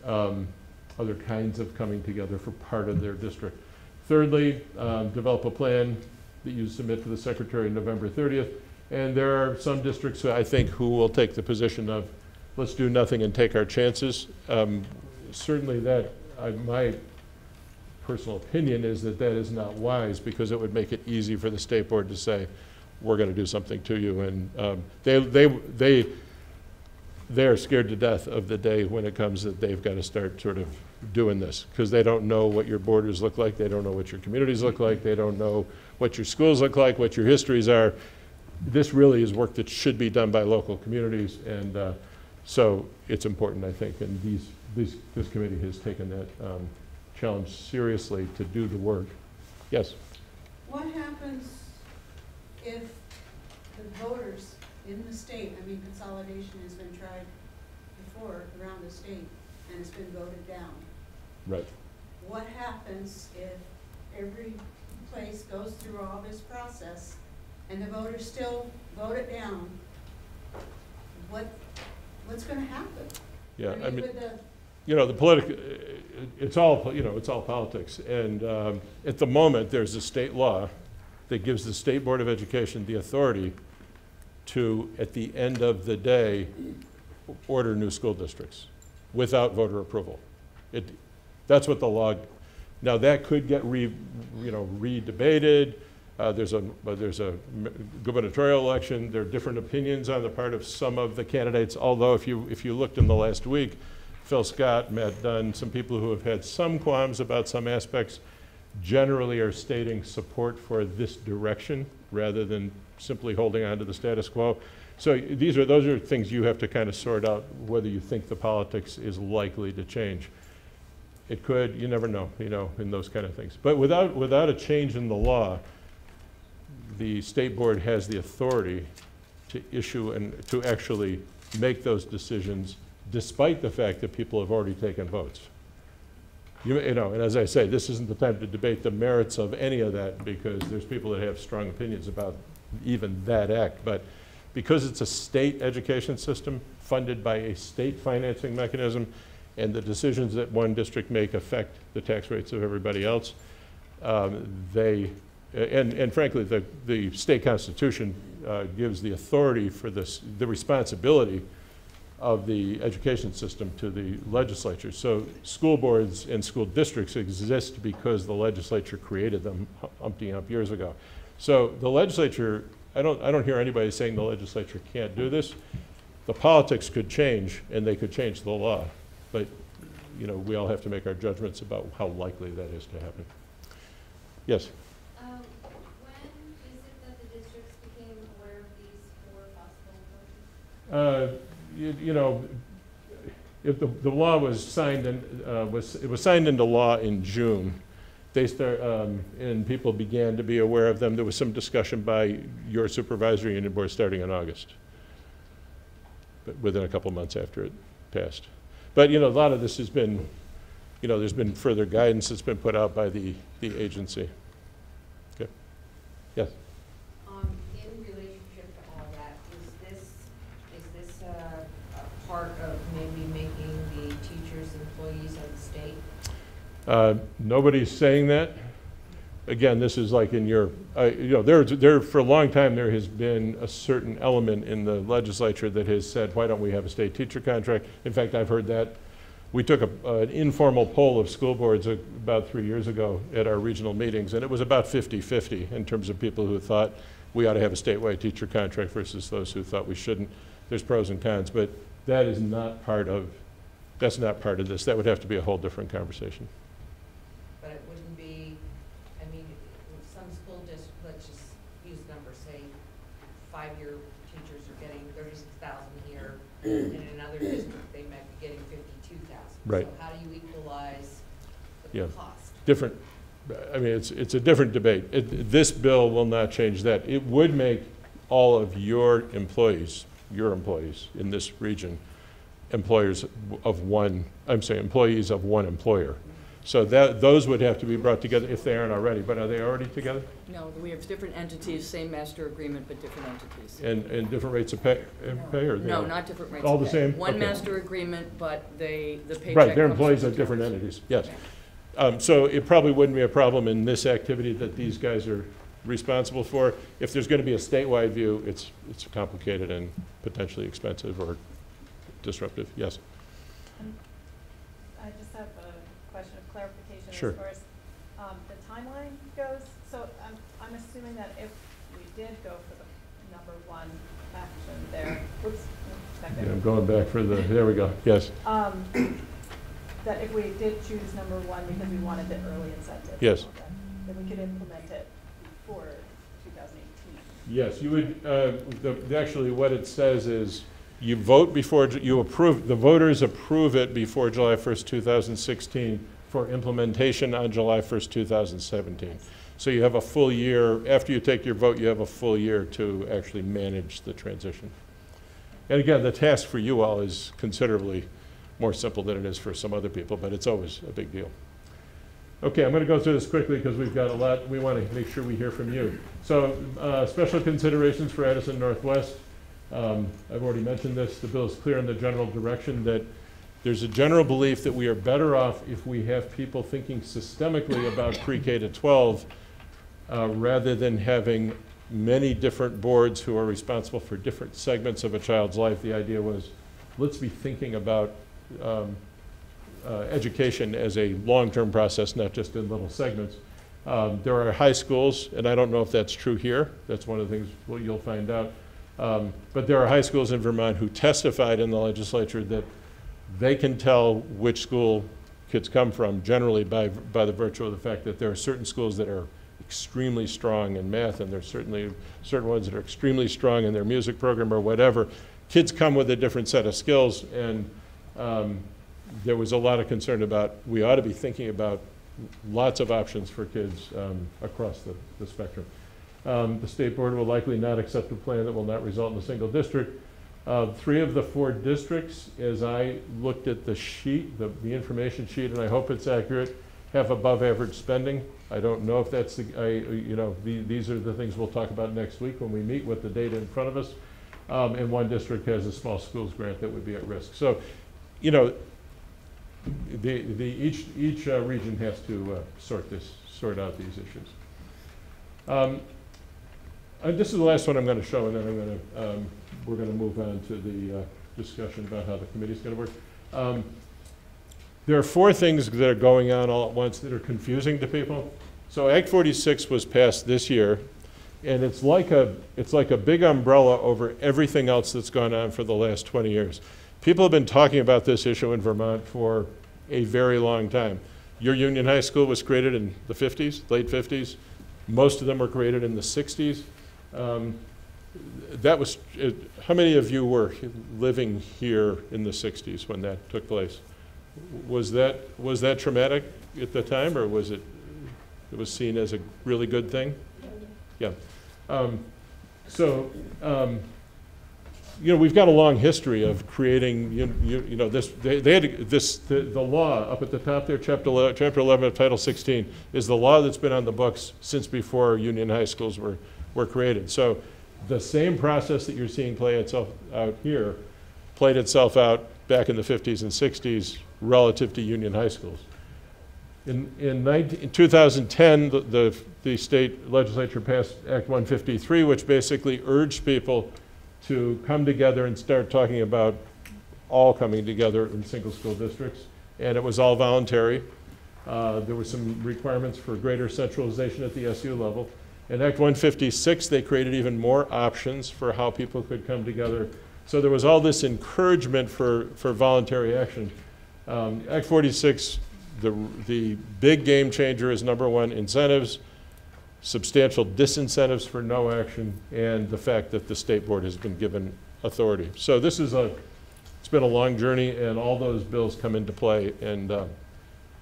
other kinds of coming together for part of their district. Thirdly, develop a plan that you submit to the Secretary November 30th. And there are some districts, I think, who will take the position of, let's do nothing and take our chances. Certainly that, my personal opinion is that that is not wise, because it would make it easy for the state board to say, we're going to do something to you. And they are scared to death of the day when it comes that they've got to start sort of doing this, because they don't know what your borders look like, they don't know what your communities look like, they don't know what your schools look like, what your histories are. This really is work that should be done by local communities, and so it's important, I think, and this committee has taken that challenge seriously to do the work. Yes? What happens if the voters in the state, I mean, consolidation has been tried before around the state and it's been voted down? Right. What happens if every place goes through all this process and the voters still vote it down? What's going to happen? Yeah, I mean, with the, you know, the political, it's all, you know, it's all politics. And at the moment, there's a state law that gives the State Board of Education the authority to, at the end of the day, order new school districts without voter approval. That's what the law. Now that could get redebated. There's a gubernatorial election. There are different opinions on the part of some of the candidates. Although if you looked in the last week, Phil Scott, Matt Dunn, some people who have had some qualms about some aspects, generally are stating support for this direction rather than simply holding on to the status quo. So those are things you have to kind of sort out, whether you think the politics is likely to change. It could, you never know, you know, in those kind of things. But without a change in the law, the state board has the authority to issue and to actually make those decisions, despite the fact that people have already taken votes. You know, and as I say, this isn't the time to debate the merits of any of that, because there's people that have strong opinions about even that act. But because it's a state education system funded by a state financing mechanism, and the decisions that one district make affect the tax rates of everybody else, and frankly, the state constitution gives the authority for the responsibility of the education system to the legislature. So school boards and school districts exist because the legislature created them umpteen years ago. So the legislature, I don't hear anybody saying the legislature can't do this. The politics could change, and they could change the law. But, you know, we all have to make our judgments about how likely that is to happen. Yes? When is it that the districts became aware of these 4 possible approaches? You know, if the law was signed it was signed into law in June. They and people began to be aware of them. There was some discussion by your supervisory union board starting in August, but within a couple months after it passed. But, you know, a lot of this has been, you know, there's been further guidance that's been put out by the agency. Okay. Yes? In relationship to all that, is this a part of maybe making the teachers employees of the state? Nobody's saying that. Again, this is like in your, you know, there for a long time there has been a certain element in the legislature that has said, why don't we have a state teacher contract? In fact, I've heard that. We took an informal poll of school boards about 3 years ago at our regional meetings, and it was about 50-50 in terms of people who thought we ought to have a statewide teacher contract versus those who thought we shouldn't. There's pros and cons, but that is not part of, that's not part of this. That would have to be a whole different conversation. But it wouldn't be, I mean, some school districts, let's just use numbers, say five-year teachers are getting 36,000 a year, and in another district, they might be getting 52,000. Right. So how do you equalize the Yeah. cost? Different, I mean, it's a different debate. This bill will not change that. It would make all of your employees in this region, employees of one employer. So those would have to be brought together if they aren't already, but are they already together? No, we have different entities, same master agreement, but different entities. And different rates of pay, or they No, are not different rates all of the pay. same? One Okay. master agreement, but the paycheck Right, they're comes employees from of the different towns. entities, yes. So it probably wouldn't be a problem in this activity that these guys are responsible for. If there's going to be a statewide view, it's complicated and potentially expensive or disruptive. Yes? I just have a question of clarification Sure. as far as the timeline goes. So I'm assuming that if we did go for the number one action there, whoops, back there. Yeah, I'm going back for the, there we go, yes. That if we did choose number one because we wanted the early incentive. Yes. Then we could implement it for 2018. Yes, you would, actually what it says is you vote before, you approve, the voters approve it before July 1st, 2016 for implementation on July 1st, 2017. So you have a full year, after you take your vote, you have a full year to actually manage the transition. And again, the task for you all is considerably more simple than it is for some other people, but it's always a big deal. Okay, I'm going to go through this quickly because we've got a lot. We want to make sure we hear from you. So special considerations for Addison Northwest. I've already mentioned this. The bill is clear in the general direction that there's a general belief that we are better off if we have people thinking systemically about pre-K to 12 rather than having many different boards who are responsible for different segments of a child's life. The idea was, let's be thinking about education as a long-term process, not just in little segments. There are high schools, and I don't know if that's true here. That's one of the things you'll find out. But there are high schools in Vermont who testified in the legislature that they can tell which school kids come from generally by the virtue of the fact that there are certain schools that are extremely strong in math, and there's certainly certain ones that are extremely strong in their music program or whatever. Kids come with a different set of skills, and there was a lot of concern about, we ought to be thinking about lots of options for kids across the spectrum. The state board will likely not accept a plan that will not result in a single district. 3 of the 4 districts, as I looked at the sheet, the information sheet, and I hope it's accurate, have above average spending. I don't know if that's these are the things we'll talk about next week when we meet with the data in front of us. And 1 district has a small schools grant that would be at risk. So, each region has to sort out these issues. This is the last one I'm going to show, and then we're going to move on to the discussion about how the committee is going to work. There are 4 things that are going on all at once that are confusing to people. So Act 46 was passed this year, and it's like a big umbrella over everything else that's gone on for the last 20 years. People have been talking about this issue in Vermont for a very long time. Your Union High School was created in the 50s, late 50s. Most of them were created in the 60s. How many of you were living here in the 60s when that took place? Was that traumatic at the time, or was it was seen as a really good thing? Yeah. We've got a long history of creating, this. They had the law up at the top there, Chapter 11 of Title 16, is the law that's been on the books since before Union High Schools were created. So the same process that you're seeing play itself out here played itself out back in the 50s and 60s relative to Union High Schools. In 2010, the state legislature passed Act 153, which basically urged people to come together and start talking about all coming together in single school districts. And it was all voluntary. There were some requirements for greater centralization at the SU level. In Act 156, they created even more options for how people could come together. So there was all this encouragement for voluntary action. Act 46, the big game changer is number 1, incentives. substantial disincentives for no action, and the fact that the state board has been given authority. So this is it's been a long journey, and all those bills come into play, and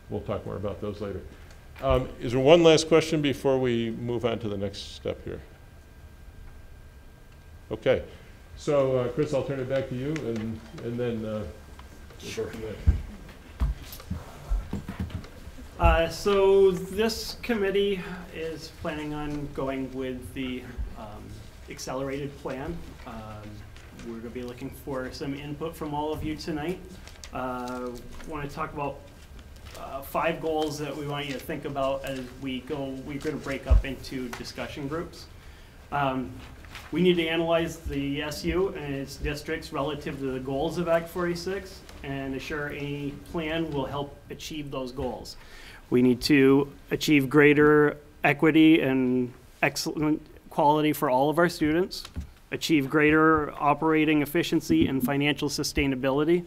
we'll talk more about those later. Is there one last question before we move on to the next step here? Okay. So, Chris, I'll turn it back to you, and then we'll go from there. So this committee is planning on going with the accelerated plan. We're going to be looking for some input from all of you tonight. Want to talk about 5 goals that we want you to think about as we go. We're going to break up into discussion groups. We need to analyze the SU and its districts relative to the goals of Act 46 and assure any plan will help achieve those goals. We need to achieve greater equity and excellent quality for all of our students, achieve greater operating efficiency and financial sustainability,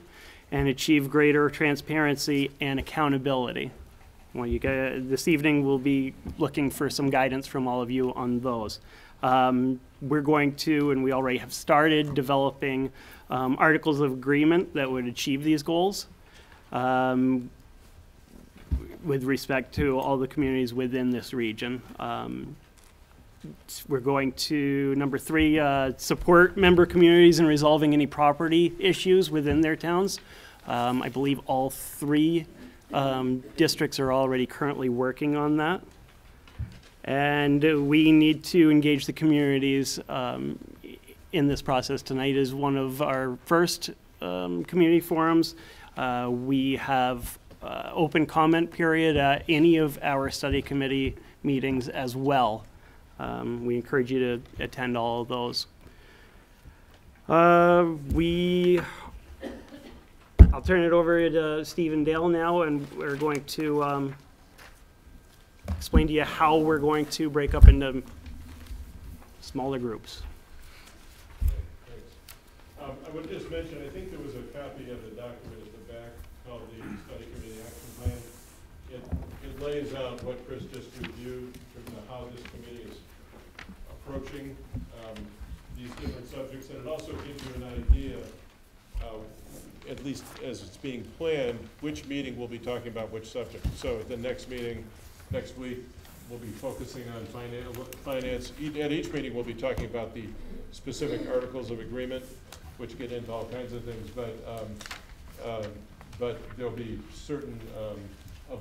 and achieve greater transparency and accountability. Well, this evening we'll be looking for some guidance from all of you on those. We're going to, and we already have started developing articles of agreement that would achieve these goals with respect to all the communities within this region. We're going to, number 3, support member communities in resolving any property issues within their towns. I believe all 3 districts are already currently working on that. And we need to engage the communities in this process. Tonight is one of our first community forums. We have open comment period at any of our study committee meetings as well. We encourage you to attend all of those. I'll turn it over to Steve and Dale now, and we're going to explain to you how we're going to break up into smaller groups. I would just mention, I think there was a copy of the document at the back called the Study Committee Action Plan. It lays out what Chris just reviewed in terms of how this committee is approaching these different subjects, and it also gives you an idea, at least as it's being planned, which meeting we'll be talking about which subject. So at the next meeting, next week, we'll be focusing on finance. At each meeting, we'll be talking about the specific articles of agreement, which get into all kinds of things, but there'll be certain of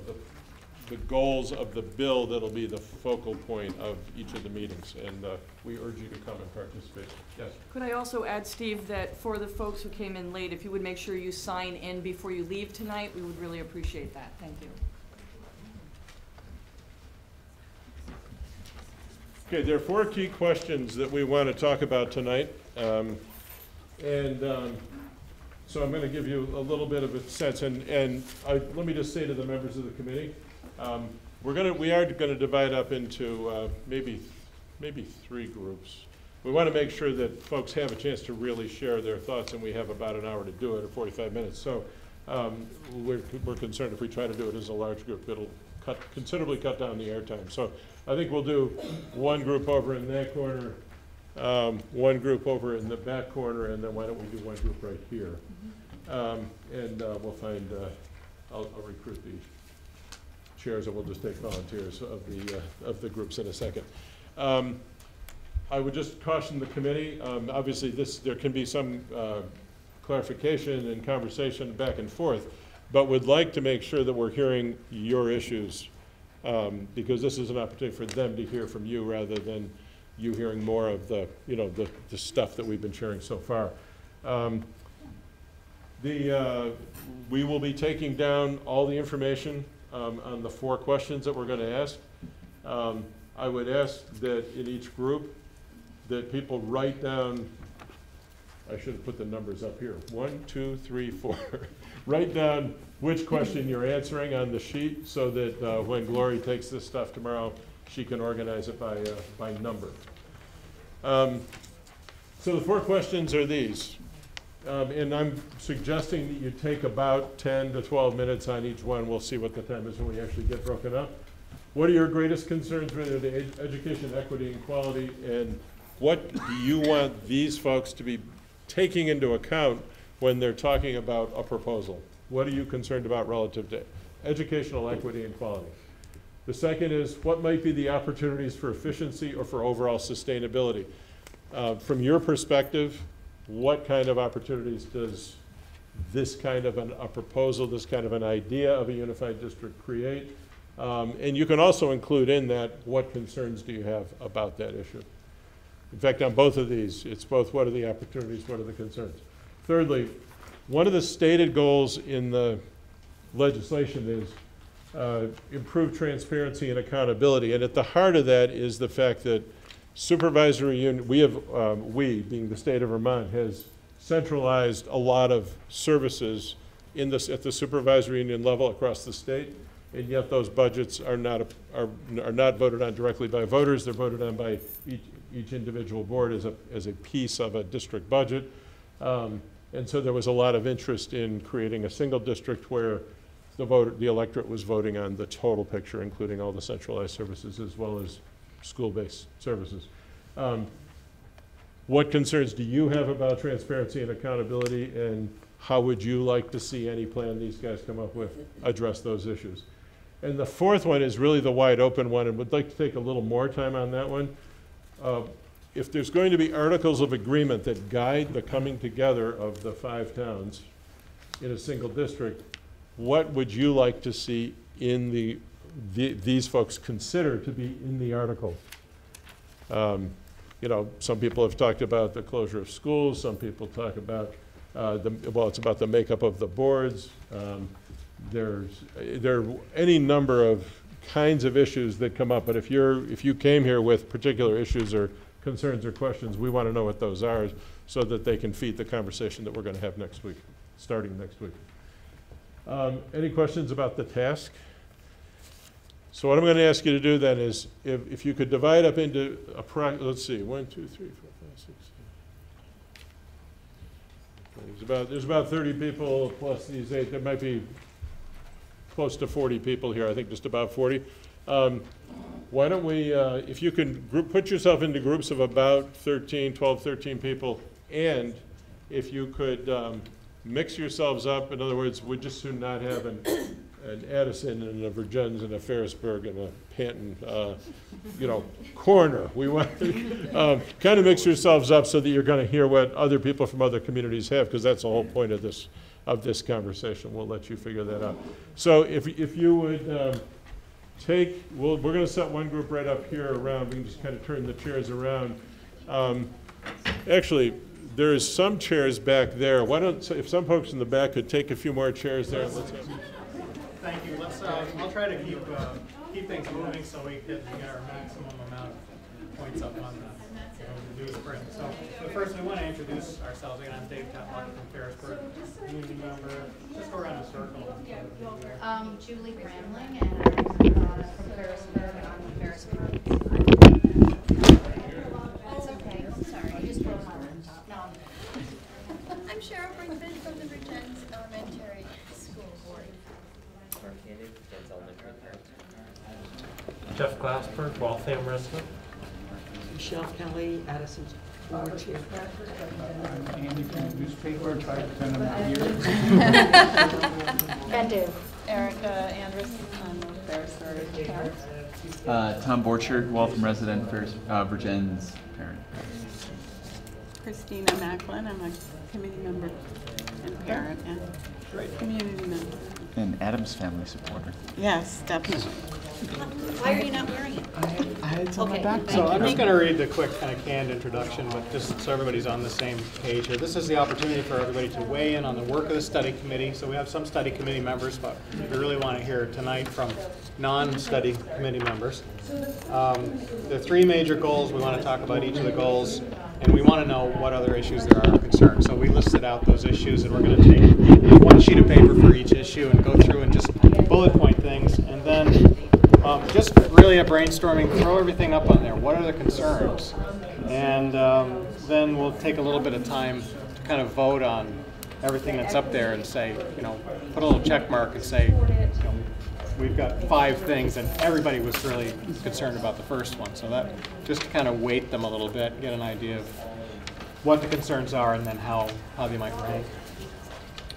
the goals of the bill that'll be the focal point of each of the meetings, and we urge you to come and participate. Yes? Could I also add, Steve, that for the folks who came in late, if you would make sure you sign in before you leave tonight, we would really appreciate that. Thank you. Okay, there are 4 key questions that we want to talk about tonight. So I'm going to give you a little bit of a sense, and let me just say to the members of the committee, we are going to divide up into maybe 3 groups. We want to make sure that folks have a chance to really share their thoughts, and we have about an hour to do it, or 45 minutes. So we're concerned if we try to do it as a large group, it'll considerably cut down the airtime. So I think we'll do one group over in that corner, one group over in the back corner, and then why don't we do one group right here? We'll find, I'll recruit the chairs, and we'll just take volunteers of the groups in a second. I would just caution the committee, obviously there can be some clarification and conversation back and forth, but would like to make sure that we're hearing your issues, because this is an opportunity for them to hear from you rather than you hearing more of the stuff that we've been sharing so far. We will be taking down all the information on the 4 questions that we're going to ask. I would ask that in each group that people write down, I should have put the numbers up here, 1, 2, 3, 4. Write down which question you're answering on the sheet so that when Glory takes this stuff tomorrow, she can organize it by number. So the 4 questions are these. And I'm suggesting that you take about 10 to 12 minutes on each one. We'll see what the time is when we actually get broken up. What are your greatest concerns related to education, equity, and quality, and what do you want these folks to be taking into account when they're talking about a proposal? What are you concerned about relative to educational equity and quality? The second is, what might be the opportunities for efficiency or for overall sustainability? From your perspective, what kind of opportunities does this kind of a proposal, this kind of an idea of a unified district create? And you can also include in that, what concerns do you have about that issue? In fact, on both of these, it's both what are the opportunities, what are the concerns. Thirdly, one of the stated goals in the legislation is improve transparency and accountability. And at the heart of that is the fact that supervisory union, we, being the state of Vermont, has centralized a lot of services at the supervisory union level across the state, and yet those budgets are not voted on directly by voters. They're voted on by each individual board as a piece of a district budget. And so there was a lot of interest in creating a single district where the electorate was voting on the total picture, including all the centralized services as well as school-based services. What concerns do you have about transparency and accountability, and how would you like to see any plan these guys come up with address those issues? And the fourth one is really the wide open one, and would like to take a little more time on that one. If there's going to be articles of agreement that guide the coming together of the 5 towns in a single district, what would you like to see in these folks consider to be in the article? You know, some people have talked about the closure of schools. Some people talk about it's about the makeup of the boards. There are any number of kinds of issues that come up. But if you came here with particular issues or concerns or questions, we want to know what those are so that they can feed the conversation that we're going to have next week, starting next week. Any questions about the task? So what I'm going to ask you to do then is, if you could divide up into, let's see, 1, 2, 3, 4, 5, 6, 7. There's about 30 people plus these 8. There might be close to 40 people here, I think just about 40. Why don't we, if you can put yourself into groups of about 12, 13 people, and if you could mix yourselves up. In other words, we'd just soon not have an Addison and a Virgins and a Ferrisburg and a Panton, corner. We want to kind of mix yourselves up so that you're going to hear what other people from other communities have, because that's the whole point of this conversation. We'll let you figure that out. So if you would we're going to set one group right up here around. We can just kind of turn the chairs around. Actually, there's some chairs back there. Why don't, if some folks in the back could take a few more chairs there. Thank you. I'll try to keep things moving so we get our maximum amount of points up on the news sprint. So first, we want to introduce ourselves. Again, I'm Dave Tatlock from Ferrisburg, community member. Just go around the circle. Julie Bramling, and I'm from Ferrisburg, and I'm from Ferrisburg. That's okay. Sorry, I just broke my laptop. No. I'm Cheryl Brinkman from the Virgins Elementary School Board. Jeff Glassberg, Waltham resident. Michelle Kelly, Addison's board chair. I'm Andy from the newspaper, try to pretend I'm not here. Bendu. Erica Andrus, I'm with Ferrisburg parent. Tom Borchard, Waltham resident, Virgins parent. Christina Macklin, I'm a committee member and parent and community member. And Adam's family supporter. Yes, definitely. Why are you not wearing it? It's on my back. So I'm just going to read the quick kind of canned introduction, but just so everybody's on the same page here. This is the opportunity for everybody to weigh in on the work of the study committee. So we have some study committee members, but we really want to hear tonight from non-study committee members. The 3 major goals, we want to talk about each of the goals, and we want to know what other issues there are of concern. So we listed out those issues, and we're going to take one sheet of paper for each issue and go through and just bullet point things, and then just really a brainstorming, throw everything up on there. What are the concerns? And then we'll take a little bit of time to kind of vote on everything that's up there and say, put a little check mark and say, we've got 5 things, and everybody was really concerned about the first one. So that just to kind of weight them a little bit, get an idea of what the concerns are, and then how they might rank.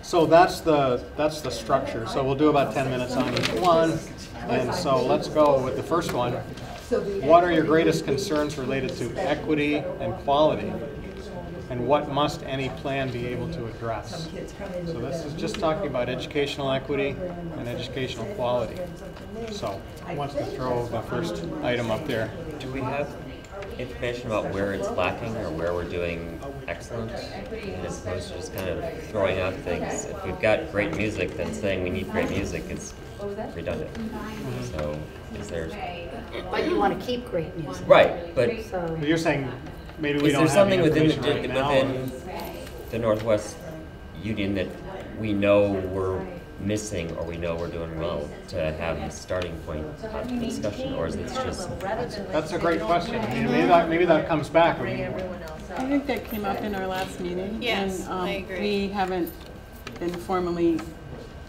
So that's the structure. So we'll do about 10 minutes on each one. And so let's go with the first one. What are your greatest concerns related to equity and quality? And what must any plan be able to address? So this is just talking about educational equity and educational quality. So who wants to throw the first item up there? Do we have information about where it's lacking or where we're doing excellent, as opposed to just kind of throwing out things? If we've got great music, then saying we need great music is redundant. So is there... But you want to keep great music. Right, but you're saying maybe we is don't there have something the within information right now. within the Northwest Union that we know we're missing or we know we're doing well to have a starting point of the discussion, or is it just... That's a great question. I mean, maybe that comes back. I think that came up in our last meeting. Yes, and, I agree. We haven't been formally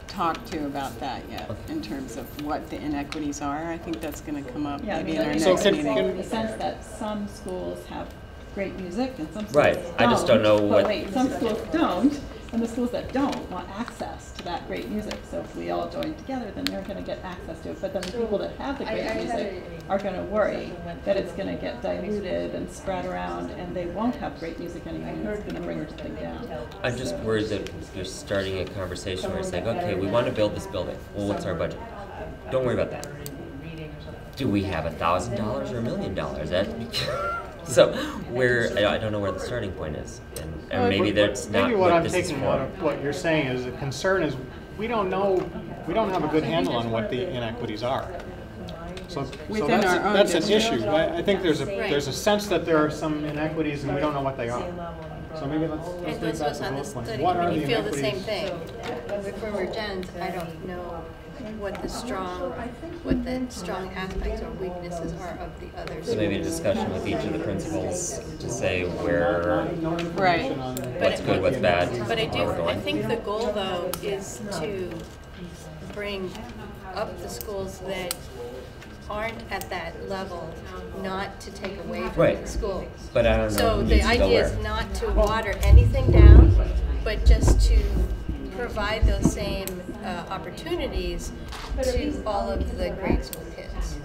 talked to about that yet in terms of what the inequities are. I think that's going to come up maybe in our next meeting. In the sense that some schools have great music and some schools Right. don't. I just don't know what... But wait, some schools don't, and the schools that don't want access to that great music. So if we all join together, then they're going to get access to it. But then the people that have the great music are going to worry that it's going to get diluted and spread around, and they won't have great music anymore, and it's going to bring everything down. I'm just worried that you're starting a conversation where it's like, okay, we want to build this building. Well, what's our budget? Don't worry about that. Do we have $1,000 or $1 million? That so I don't know where the starting point is, and maybe that's not maybe what I'm this is taking for. out of what you're saying is the concern is we don't have a good handle on what the inequities are. So that's an issue. I think there's a sense that there are some inequities and we don't know what they are. So maybe let's And bring those back of us the on the bullet point. study What are committee the feel the same inequities? thing. For Virgins, I don't know what the strong aspects or weaknesses are of the others. So maybe a discussion with each of the principals to say what's good, what's bad. But I think the goal though is to bring up the schools that aren't at that level, not to take away from the schools. But I don't know. So the idea is not to water anything down, but just to provide those same opportunities to all of the grade school kids,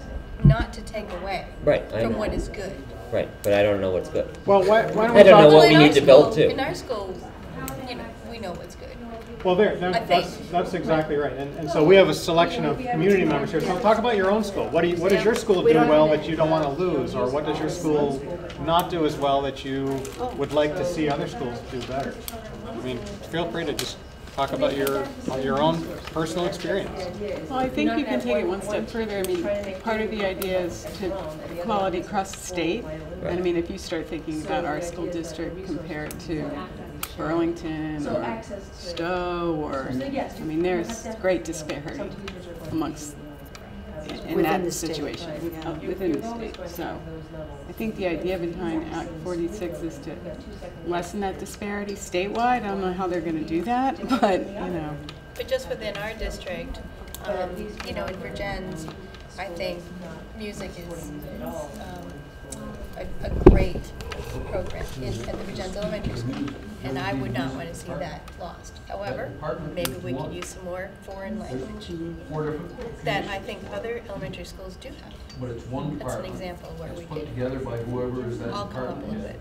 not to take away from what is good. Right, but I don't know what's good. Well, why don't we I don't know what we need to build to. In our school, we know what's good. Well, that's exactly right. And so we have a selection of community members here. So talk about your own school. What does your school do well that you don't want to lose? Or what does your school not do as well that you would like to see other schools do better? I mean, feel free to just talk about your own personal experience. Well, I think you can take it one step further. I mean, part of the idea is to quality across the state. And I mean, if you start thinking about our school district compared to Burlington or Stowe, or I mean, there's great disparity amongst in that situation within the state. So I think the idea behind Act 46 is to lessen that disparity statewide. I don't know how they're going to do that, but But just within our district, in Virgins, I think music is a great program at the Virgins Elementary School, and I would not want to see that lost. However, maybe we could use some more foreign language that I think other elementary schools do have. But it's one That's an example where we put could together by whoever is that all come up a little bit.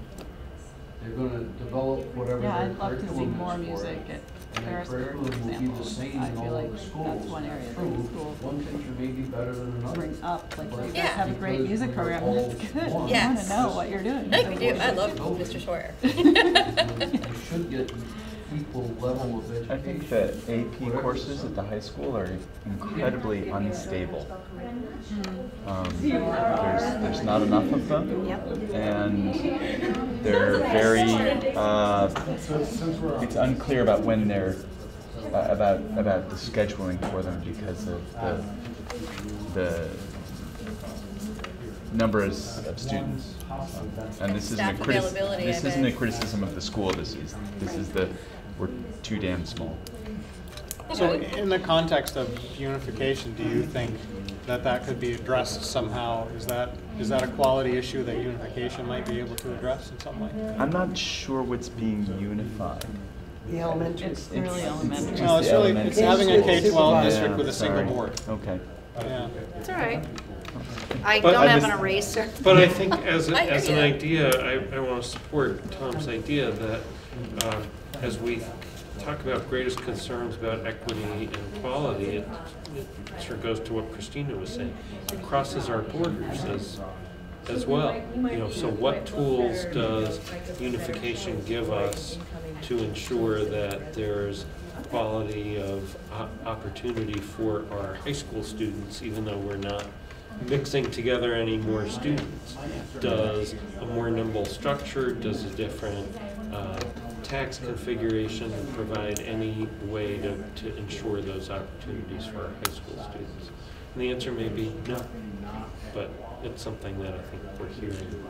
They're going to develop whatever Yeah, their I'd love to see curriculum more is for music it. at And their Harrisburg, curriculum for will be example. the same I in feel all like the schools. that's one area that the schools One teacher may be better than another. bring up. Like, you Yeah. guys have a great music program. That's good. I want Yes. to know what you're doing. No, we do. I love Mr. Sawyer. You should get equal level of education. I think the AP courses at the high school are incredibly unstable. There's not enough of them, and they're very. It's unclear about when they're about the scheduling for them because of the number of students. And this isn't a criticism of the school. This is we're too damn small. So in the context of unification, do you think that that could be addressed somehow? Is that a quality issue that unification might be able to address in some way? I'm not sure what's being unified. The elementary. It's really elementary. No, it's really, it's having a K-12 district with a single board. Okay. Yeah. It's all right. I But don't I have was- an eraser. But I think as I an hear you. idea, I want to support Tom's idea that as we talk about greatest concerns about equity and quality, it sort of goes to what Christina was saying. It crosses our borders as well. You know, so what tools does unification give us to ensure that there's quality of opportunity for our high school students, even though we're not mixing together any more students? Does a more nimble structure, does a different tax configuration provide any way to ensure those opportunities for our high school students? And the answer may be no, but it's something that I think we're hearing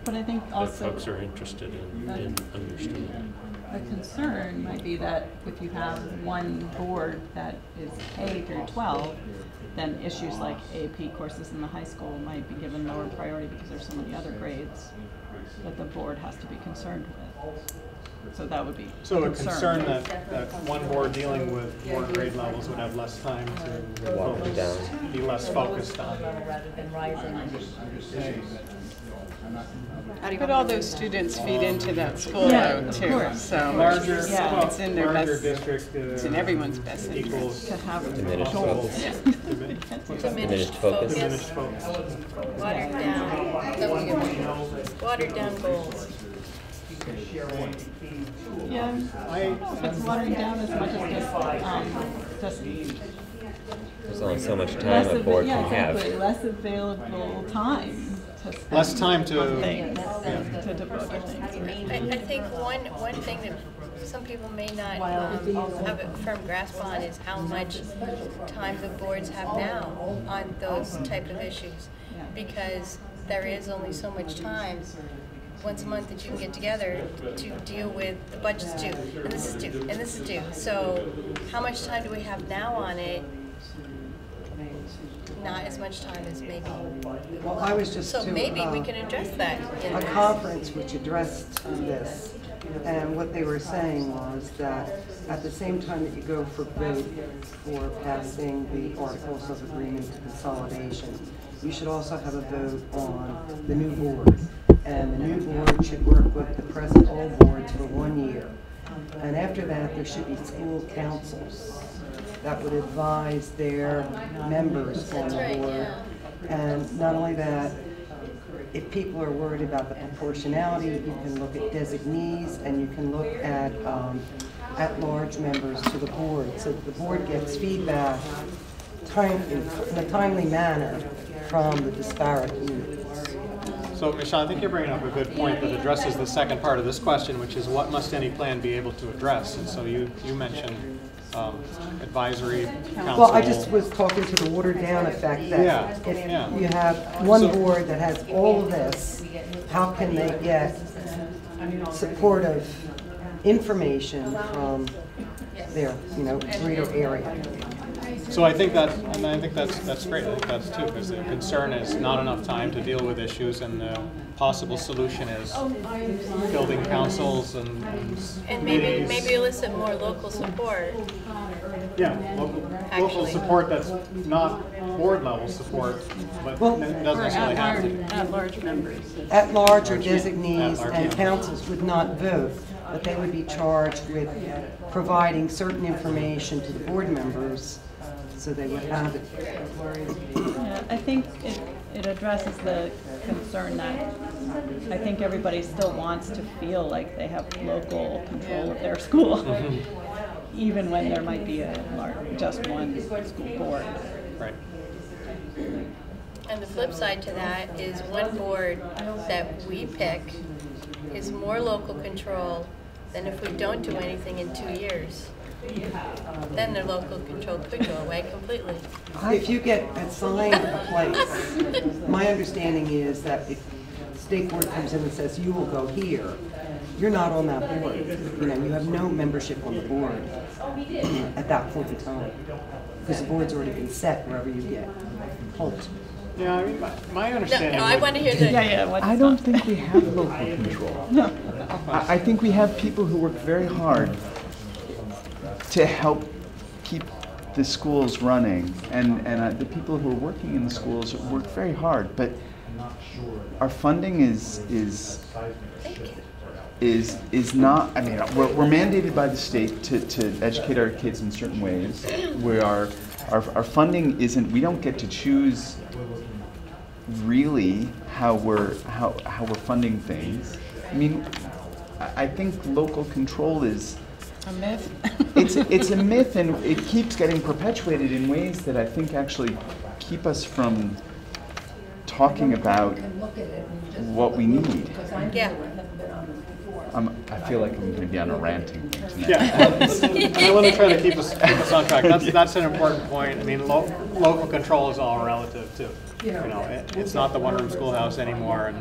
But I think that also folks are interested in understanding. a concern might be that if you have one board that is K through 12, then issues like AP courses in the high school might be given lower priority because there's so many other grades that the board has to be concerned with. So that would be So a concern that one board dealing with more grade levels would have less time to Walk it down. be less focused on. Rather than rising. But all those students feed into that school Yeah, load of too, course. so Larger, yeah, it's in their larger best, district it's in everyone's best equals interest to have Diminished goals. focus. Yeah. Diminished focus. diminished focus. Watered down, watered down goals. Yeah, I don't know if it's watering down as much as just There's only so much time less a board yeah, can have. exactly, less available time to spend Less time to- on things and to devote to things. I think one thing that some people may not have a firm grasp on is how much time the boards have now on those type of issues. Because there is only so much time once a month that you can get together to deal with the budget's due, and this is due, and this is due. So how much time do we have now on it? Not as much time as maybe. Well, I was just So to maybe we can address that in a that. conference which addressed this, and what they were saying was that at the same time that you go for vote for passing the articles of agreement to consolidation, you should also have a vote on the new board. And the new board should work with the present old boards for 1 year. And after that, there should be school councils that would advise their members on the board. And not only that, if people are worried about the proportionality, you can look at designees and you can look at-large members to the board, so that the board gets feedback in a timely manner from the disparate communities. So, Michelle, I think you're bringing up a good point that addresses the second part of this question, which is what must any plan be able to address? And so you mentioned advisory council. Well, I just was talking to the watered down effect that if you have one board that has all of this, how can they get supportive information from their, greater area? So I think that's great. I think that's too, because the concern is not enough time to deal with issues, and the possible solution is building councils and maybe elicit more local support. Yeah, local support that's not board level support, but doesn't necessarily have to be. At-large members. At-large or designees and councils would not vote, but they would be charged with providing certain information to the board members so they would have it. Yeah, I think it addresses the concern that I think everybody still wants to feel like they have local control of their school, even when there might be just one school board. Right. And the flip side to that is one board that we pick is more local control than if we don't do anything in 2 years. Then the local control could go away completely. If you get assigned a place, my understanding is that if state board comes in and says, you will go here, you're not on that board. You know, you have no membership on the board at that point in time, because the board's already been set wherever you get pulled. Yeah, I mean, my understanding. No, I want to hear the. I don't think we have local control. No. I think we have people who work very hard to help keep the schools running, and the people who are working in the schools work very hard, but our funding is not, I mean, we're mandated by the state to educate our kids in certain ways. Our funding isn't, we don't get to choose really how we're funding things. I mean, I think local control is a myth. It's a myth, and it keeps getting perpetuated in ways that I think actually keep us from talking about what we need. Yeah. I feel like I'm going to be on a ranting thing tonight. Yeah, I want to try to keep us on track. That's an important point. I mean, local control is all relative too. You know, it's not the one-room schoolhouse anymore,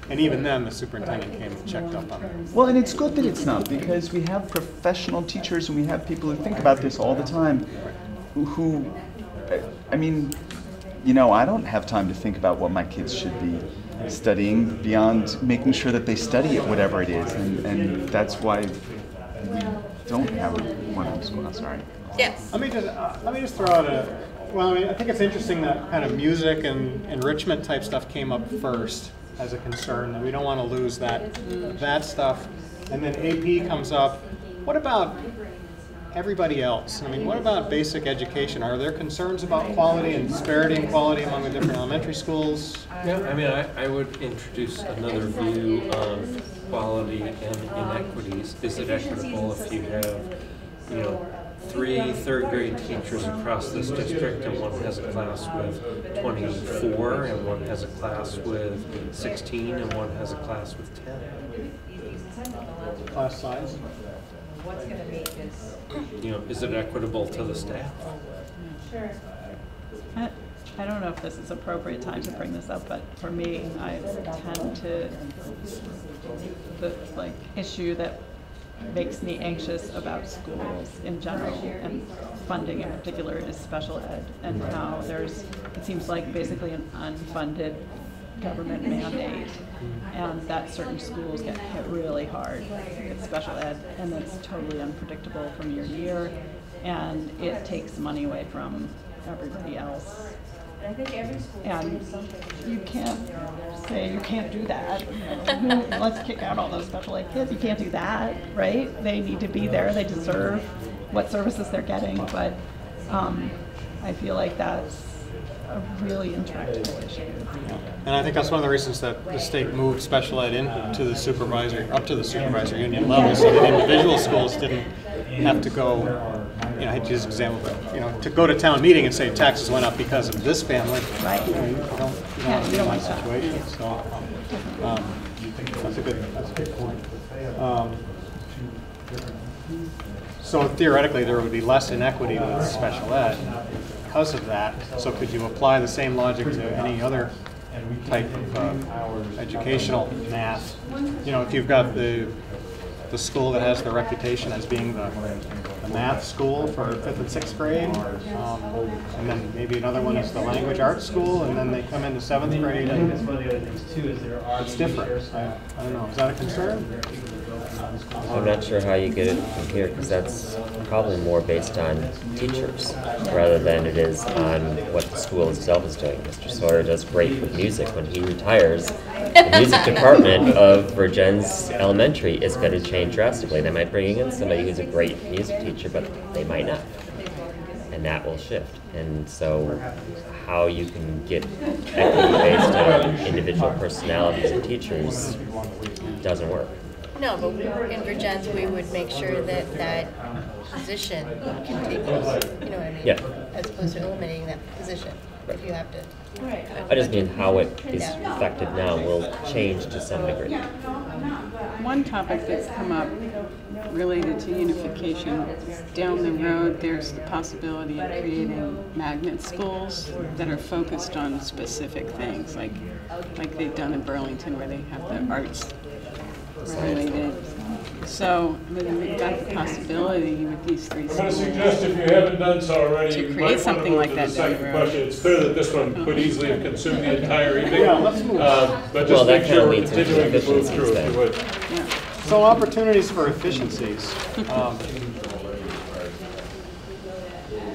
and even then, the superintendent came and checked up on it. Well, and it's good that it's not, because we have professional teachers and we have people who think about this all the time. Who, I mean, you know, I don't have time to think about what my kids should be studying beyond making sure that they study at whatever it is, and that's why we don't have one-room schoolhouse. Sorry. Yes. Let me just throw out well, I mean, I think it's interesting that kind of music and enrichment type stuff came up first as a concern, and we don't want to lose that stuff. And then AP comes up. What about everybody else? I mean, what about basic education? Are there concerns about quality and disparity in quality among the different elementary schools? Yeah, I mean, I would introduce another view of quality and inequities. Is it equitable if you have, you know, 3 third-grade teachers across this district, and one has a class with 24, and one has a class with 16, and one has a class with 10? Class size? What's going to make this? You know, is it equitable to the staff? Sure. I don't know if this is appropriate time to bring this up, but for me, I tend to, the issue that makes me anxious about schools in general and funding in particular is special ed, and how there's, it seems like basically an unfunded government mandate, and that certain schools get hit really hard with special ed, and it's totally unpredictable from year to year, and it takes money away from everybody else. I think every school and you can't say you can't do that. Let's kick out all those special ed kids. You can't do that, right? They need to be there. They deserve what services they're getting. But I feel like that's a really intractable issue. And I think that's one of the reasons that the state moved special ed into the supervisor, up to the supervisor union level, so that individual schools didn't have to go, you know, I hate to use an example, but, you know, to go to town meeting and say taxes went up because of this family. Right. You know, you don't want that situation. So that's a good point. So theoretically, there would be less inequity with special ed because of that. So could you apply the same logic to any other type of educational math? You know, if you've got the school that has the reputation as being the math school for 5th and 6th grade, and then maybe another one is the language arts school, and then they come into 7th grade and it's different. I don't know, is that a concern? I'm not sure how you get it from here, because that's probably more based on teachers rather than it is on what the school itself is doing. Mr. Sawyer does great with music. When he retires, the music department of Virgins Elementary is going to change drastically. They might bring in somebody who's a great music teacher, but they might not. And that will shift. And so how you can get equity based on individual personalities of teachers doesn't work. No, but in Virgins, we would make sure that that position continues, you know what I mean? Yeah. As opposed to eliminating that position. if you have to. I just mean how it is effective now will change to some degree. One topic that's come up related to unification, down the road there's the possibility of creating magnet schools that are focused on specific things, like they've done in Burlington where they have the arts related. So, I mean, we've got the possibility with these three I'm going schools to suggest, if you haven't done so already, to you create might want to something move like to that the down the second road. question. It's clear that this one could easily have consumed the entire evening. Yeah, let's move. But Well, just that make kinda sure we're leads into continuing to move efficiencies through, if then. you would. So opportunities for efficiencies.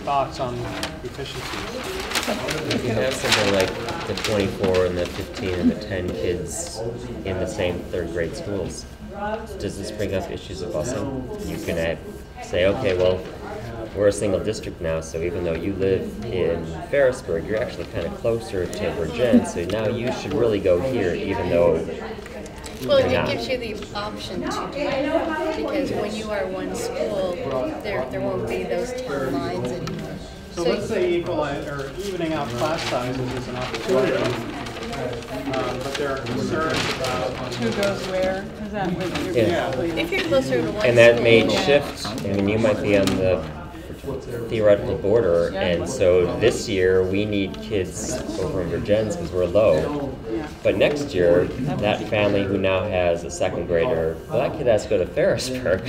Thoughts on efficiencies? If you have something like the 24 and the 15 and the 10 kids in the same third grade schools, does this bring up issues of busing? You can say, okay, well, we're a single district now, so even though you live in Ferrisburg, you're actually kind of closer to Virgin, so now you should really go here, even though Well, you're it not. gives you the option to do it, because when you are one school, there won't be those 10 lines anymore. So let's say evening out class sizes is an opportunity. But there are concerns about who goes where. Is that what you're Yeah. basically? If you're closer to one And that school, may yeah. shift. I mean, you might be on the theoretical border, and so this year we need kids over in Virgins because we're low. But next year, that family who now has a second grader, well, that kid has to go to Ferrisburg.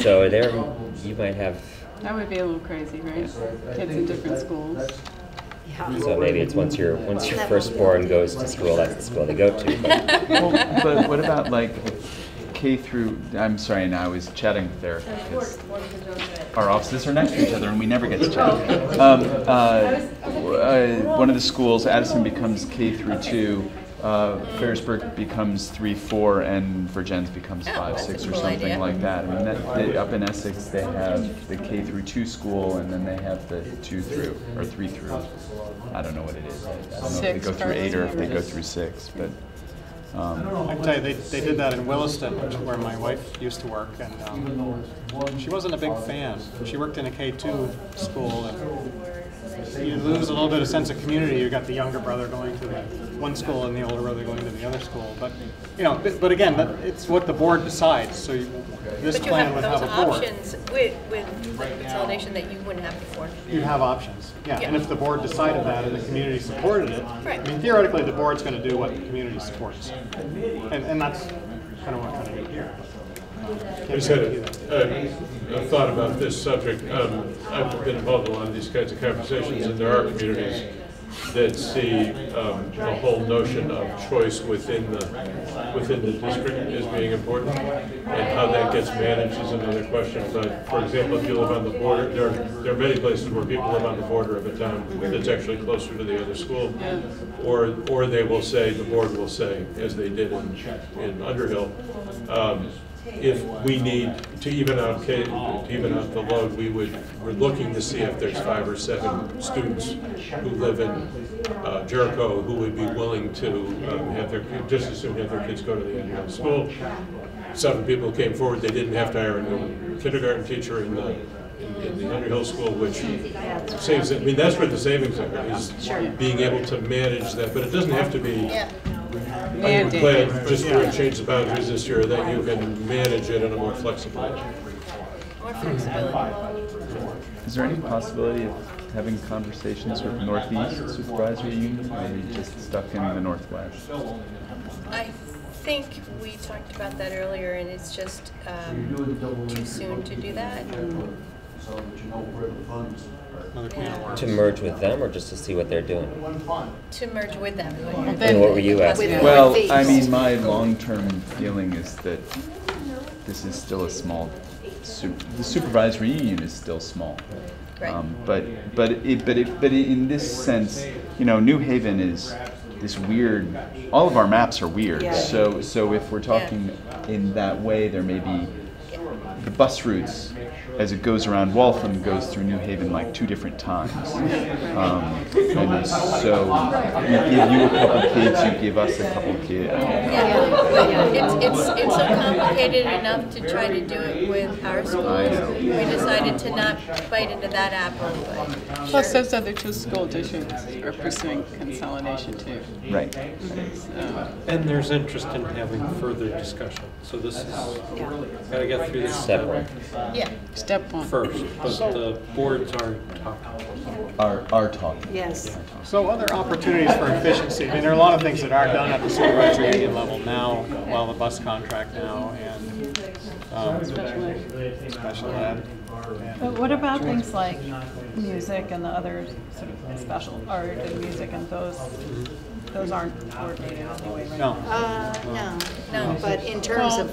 So there, you might have. That would be a little crazy, right? Kids in different schools. So maybe it's once your firstborn goes to school, that's the school they go to. But what about like K through? I'm sorry, now I was chatting with Eric because our offices are next to each other and we never get to chat. One of the schools, Addison, becomes K through 2. Ferrisburg becomes 3-4, and Virgins becomes 5-6 or something like that. I mean, up in Essex, they have the K through 2 school, and then they have the 2 through or 3 through. I don't know what it is. I don't know if they go through 8 or if they go through 6, but. I can tell you, they did that in Williston, where my wife used to work, and she wasn't a big fan. She worked in a K2 school, and you lose a little bit of sense of community. You got the younger brother going to the one school and the older brother going to the other school. But but again, it's what the board decides. So this But you plan have would those have a board. options with consolidation that you wouldn't have before. You'd have options, yeah. And if the board decided that and the community supported it, Right. I mean, theoretically, the board's going to do what the community supports. And that's kind of what I'm trying to do here. I just had a thought about this subject. I've been involved in a lot of these kinds of conversations, and there are communities that see the whole notion of choice within the district as being important, and how that gets managed is another question. But for example, if you live on the border, there are many places where people live on the border of a town that's actually closer to the other school, or they will say, the board will say, as they did in Underhill, if we need to even out the load, we're looking to see if there's 5 or 7 students who live in Jericho who would be willing to have their just as soon have their kids go to the Underhill school. 7 people came forward. They didn't have to hire a new kindergarten teacher in the Underhill school, which saves it. I mean, that's where the savings are, is being able to manage that. But it doesn't have to be. I'm glad just where it changed the boundaries this year that you can manage it in a more flexible way. More flexibility. Is there any possibility of having conversations with Northeast Supervisory Union, or are we just stuck in the Northwest? I think we talked about that earlier, and it's just too soon to do that. To merge with them, or just to see what they're doing? To merge with them. And what were you asking? Well, I mean, my long-term feeling is that this is still a small. The supervisory union is still small. Right. But in this sense, New Haven is this weird. All of our maps are weird. Yeah. So if we're talking in that way, there may be the bus routes as it goes around Waltham, it goes through New Haven like 2 different times. And so we give you a couple kids, you give us a couple kids. Yeah, it's so complicated enough to try to do it with our schools. We decided to not bite into that apple. But Plus, those other 2 school districts are pursuing consolidation too. Right. And there's interest in having further discussion. So this is, gotta get through this Step 1. Yeah. Step 1. first, but the boards are talking. Are talking. Yes. So other opportunities for efficiency, I mean, there are a lot of things that are done at the supervisory union level now, well, the bus contract now, and special ed. But what about things like music and the other sort of special art and music and those aren't coordinated anyway, right? No. No, but in terms of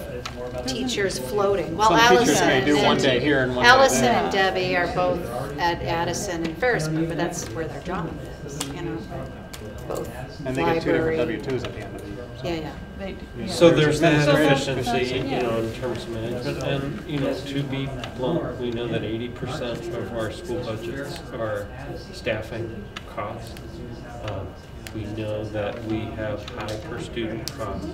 teachers floating, well, Some Allison teachers may do one day here and one day Allison there. and Debbie are both at Addison and Ferrisburg, but that's where their job is, you know, both And they get 2 different library. W-2s at the end of the year. So. Yeah. They do. Yeah. So there's that Administrative efficiency, you know, in terms of management, and, you know, to be blunt, we know that 80% of our school budgets are staffing costs. We know that we have high per student costs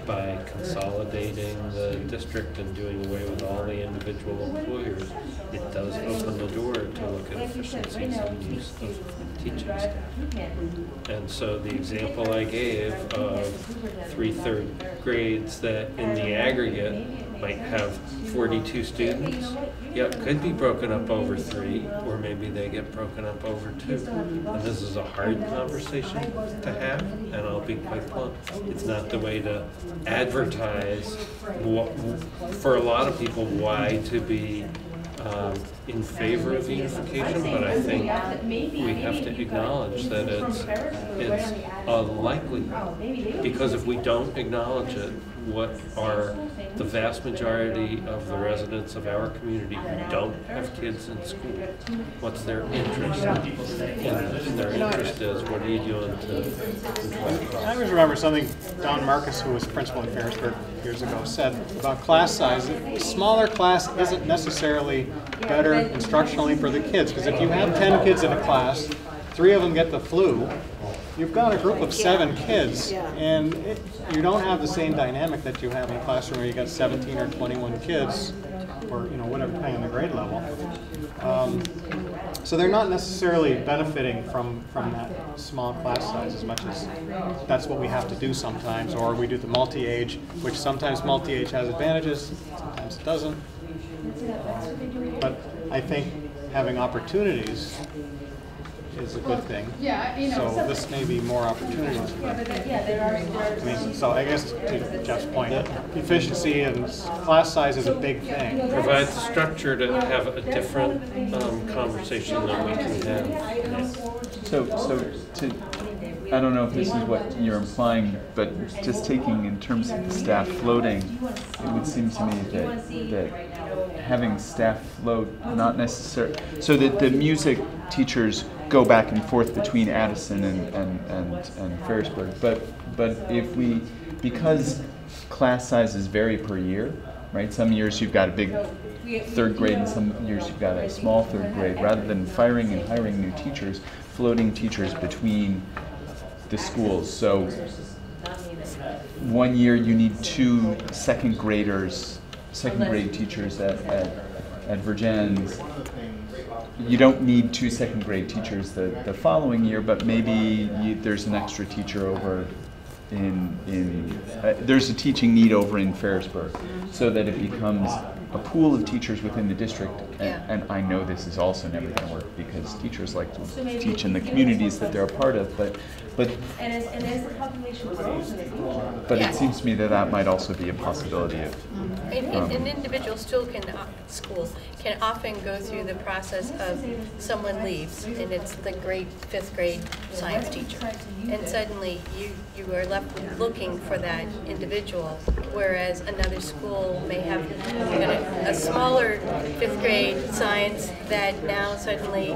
by consolidating the district and doing away with all the individual employers. It does open the door to look at efficiencies and use of teaching staff. And so the example I gave of 3 third grades that in the aggregate might have 42 students, yeah, it could be broken up over 3, or maybe they get broken up over 2. And this is a hard conversation to have, and I'll be quite blunt. It's not the way to advertise, for a lot of people, why to be in favor of unification, but I think we have to acknowledge that it's unlikely, because if we don't acknowledge it, what are the vast majority of the residents of our community who don't have kids in school? What's their interest in this? Their interest is, what are you doing to... I always remember something Don Marcus, who was principal in Ferrisburg years ago, said about class size. A smaller class isn't necessarily better instructionally for the kids, because if you have 10 kids in a class, 3 of them get the flu, you've got a group of 7 kids, and you don't have the same dynamic that you have in a classroom where you got 17 or 21 kids, or you know whatever, depending on the grade level. So they're not necessarily benefiting from that small class size as much as that's what we have to do sometimes, or we do the multi-age, which sometimes multi-age has advantages, sometimes it doesn't. But I think having opportunities is a good thing. Yeah, you know, so this may be more opportunities. I mean, so I guess to Jeff's point, efficiency and class size is a big thing. Provide the structure to have a different conversation than we can have. So to, I don't know if this is what you're implying, but just taking in terms of the staff floating, it would seem to me that having staff float, not necessarily, so that the music teachers go back and forth between Addison and Ferrisburg, but if we, because class sizes vary per year, right? Some years you've got a big 3rd grade and some years you've got a small 3rd grade. Rather than firing and hiring new teachers, floating teachers between the schools. So one year you need 2 second grade teachers at Virgins. You don't need 2 second grade teachers the following year, but maybe there's an extra teacher over there's a teaching need over in Ferrisburg, so that it becomes a pool of teachers within the district. And I know this is also never going to work, because teachers like to teach in the communities that they're a part of, but it seems to me that might also be a possibility of. An individual school can often go through the process of someone leaves, and it's the great 5th grade science teacher, and suddenly you are left looking for that individual, whereas another school may have a smaller 5th grade science that now suddenly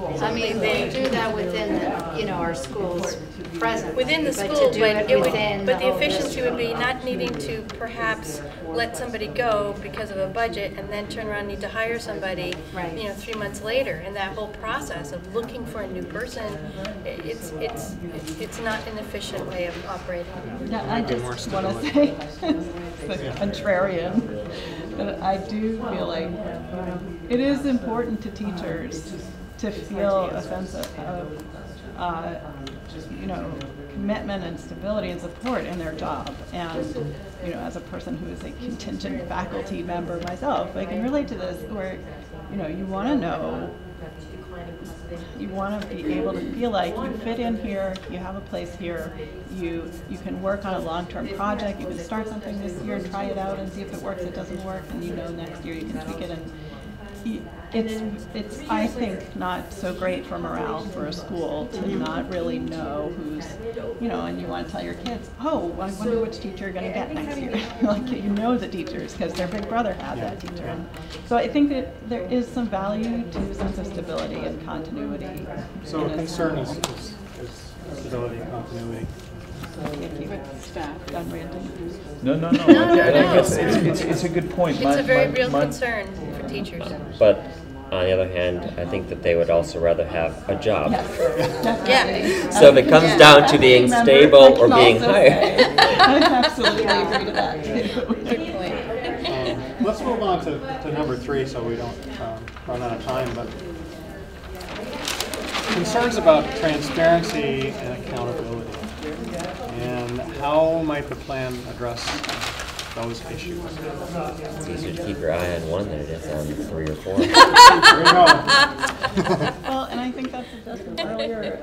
schools. I mean, they do that within, our schools presently. Within the but school, to do but it it would, within but the whole efficiency district. would be not needing to perhaps let somebody go because of a budget and then turn around and need to hire somebody, 3 months later. And that whole process of looking for a new person, it's not an efficient way of operating. Yeah, I just want to say, the contrarian, that I do feel like it is important to teachers to feel a sense of commitment and stability and support in their job. And, as a person who is a contingent faculty member myself, I can relate to this where, you want to know, you want to be able to feel like you fit in here, you have a place here, you can work on a long-term project, you can start something this year and try it out and see if it works, it doesn't work, and next year you can tweak it. And it's I think not so great for morale for a school to not really know who's, and you want to tell your kids, oh, I wonder which teacher you're going to get next year. Like, the teachers because their big brother had that teacher. And so I think that there is some value to a sense of stability and continuity. So a concern is stability and continuity. Staff done ranting. No. No. It's a good point. It's a very real concern for teachers. But on the other hand, I think that they would also rather have a job. Yeah. So if it comes down to being stable or being hired. I absolutely agree to that too. Good point. Let's move on to number 3 so we don't run out of time. But concerns about transparency and accountability. And how might the plan address those issues? It's easier to keep your eye on one than it is on 3 or 4. There you go. Well, and I think that's suggested earlier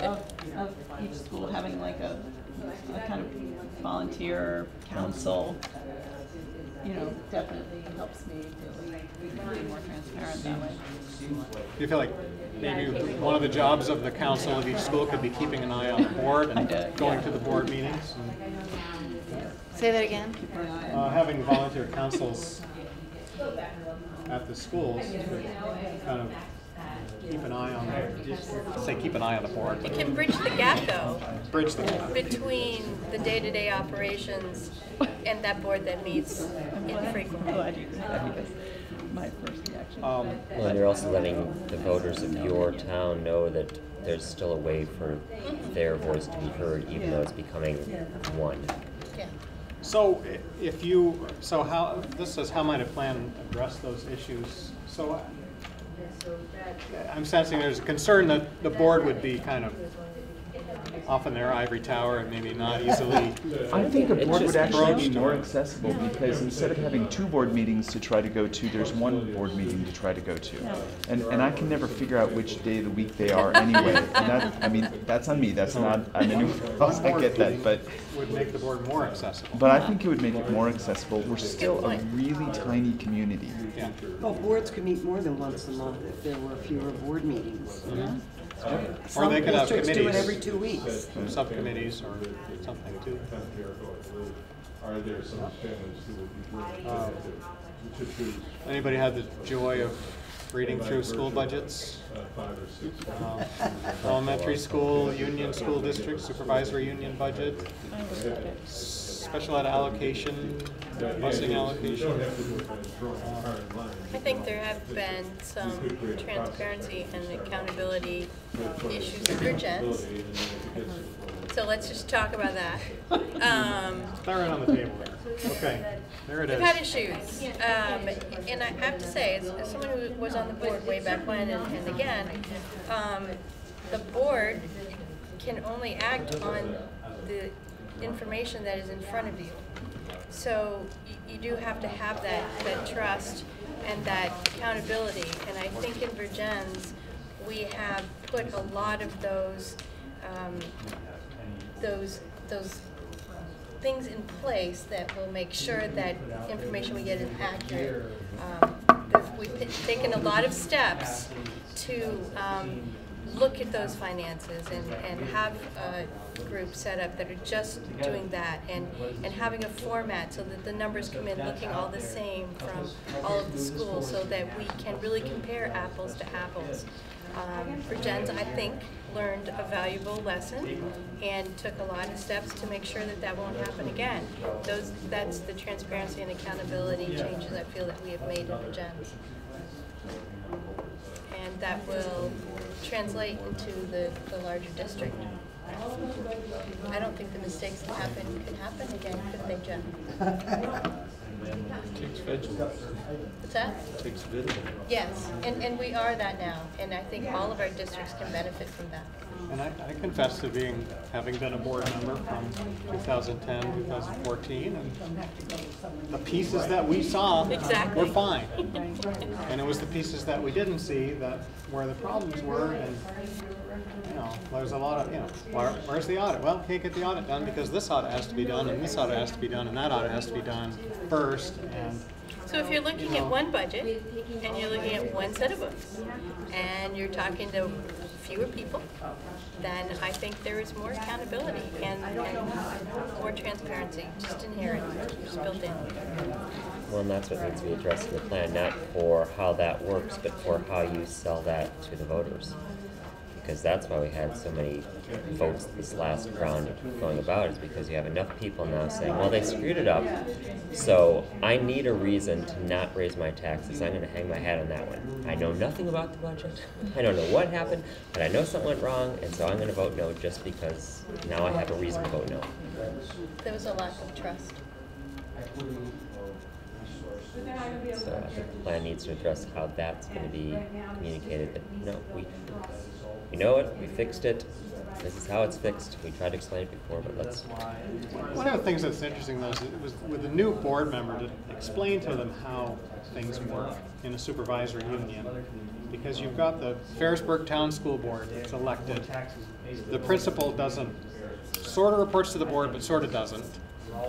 of each school having like a kind of volunteer council, definitely helps me be more transparent that way. Do you feel like maybe one of the jobs of the council of each school could be keeping an eye on the board and going to the board meetings? Say that again. Having volunteer councils at the schools to kind of keep an eye on keep an eye on the board. It can bridge the gap, though. Bridge the gap. Between the day-to-day operations and that board that meets infrequently. Glad you did that because my first reaction. Well, and you're also letting the voters of your town know that there's still a way for their voice to be heard, even though it's becoming one. Yeah. So how this says how might a plan address those issues? So I'm sensing there's a concern that the board would be kind of off in their ivory tower and maybe not easily. I think a board would actually be more accessible because instead of having 2 board meetings to try to go to, there's 1 board meeting to try to go to. And I can never figure out which day of the week they are anyway. And that's on me. That's not on anyone else. I get that, but would make the board more accessible. But I think it would make it more accessible. We're still a really tiny community. Yeah. Well, boards could meet more than once a month if there were fewer board meetings. Or they could have committees. Do it every 2 weeks. Subcommittees or something too. Are there some families who would be working Anybody had the joy of reading through school budgets? 5 or 6. Elementary school, union school district, supervisory union budget, special ed allocation, busing allocation. I think there have been some transparency and accountability issues in Virgins. So let's just talk about that. They're right on the table there. Okay, there it is. We've had issues. And I have to say, as someone who was on the board way back when and again, the board can only act on the information that is in front of you. So you do have to have that trust and that accountability. And I think in Virgins, we have put a lot of those things in place that will make sure that information we get is accurate. We've taken a lot of steps to look at those finances and have a group set up that are just doing that and having a format so that the numbers come in looking all the same from all of the schools so that we can really compare apples to apples. Virgins, I think, learned a valuable lesson and took a lot of steps to make sure that that won't happen again. That's the transparency and accountability changes I feel that we have made in Virgins. And that will translate into the larger district. I don't think the mistakes that happened could happen again, could they, Jen? Takes vigilance. What's that? Takes vigilance. Yes, and we are that now, and I think all of our districts can benefit from that. And I confess to having been a board member from 2010, 2014, and the pieces that we saw were fine. And it was the pieces that we didn't see that where the problems were, and there's a lot of, where's the audit? Well, can't get the audit done because this audit has to be done, and this audit has to be done, and that audit has to be done first. And so if you're looking at one budget, and you're looking at one set of books, and you're talking to fewer people, then I think there is more accountability and more transparency, just inherent, just built in. Well, and that's what needs to be addressed in the plan, not for how that works, but for how you sell that to the voters. Because that's why we had so many votes this last round going about, is because you have enough people now saying, well, they screwed it up, so I need a reason to not raise my taxes. I'm going to hang my hat on that one. I know nothing about the budget. I don't know what happened, but I know something went wrong, and so I'm going to vote no just because now I have a reason to vote no. There was a lack of trust. So I think the plan needs to address how that's going to be communicated, that no, we know it, we fixed it, this is how it's fixed. We tried to explain it before, but let's... One of the things that's interesting, though, is it was with a new board member to explain to them how things work in a supervisory union. Because you've got the Ferrisburg Town School Board that's elected. The principal sort of reports to the board, but sort of doesn't.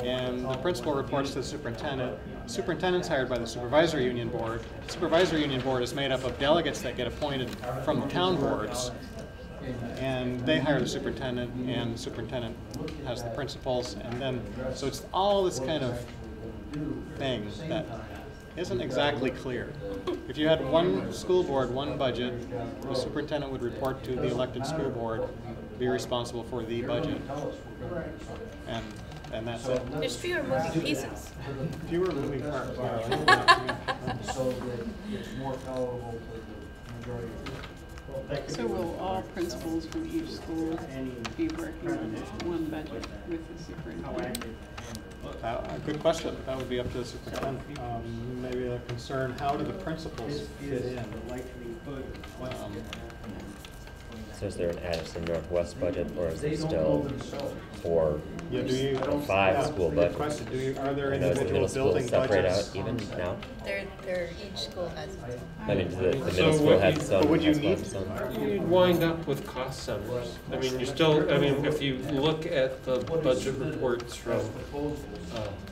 And the principal reports to the superintendent. The superintendent's hired by the supervisory union board. The supervisory union board is made up of delegates that get appointed from the town boards. And they hire the superintendent, and the superintendent has the principals. And then, so it's all this kind of thing that isn't exactly clear. If you had one school board, one budget, the superintendent would report to the elected school board, be responsible for the budget. And that's it. There's fewer moving pieces. Fewer moving parts. So that it's more palatable to the majority of people. So will all principals from each school be working on one budget with the superintendent? Good question. That would be up to the superintendent. Maybe a concern, how do the principals fit in? So is there an Addison Northwest budget, or is there still 4 or 5 school budgets? Are there I know, is the middle school separate out even now? Each school has its own. I mean, the middle school has its own. You'd wind up with cost centers. I mean, if you look at the budget reports from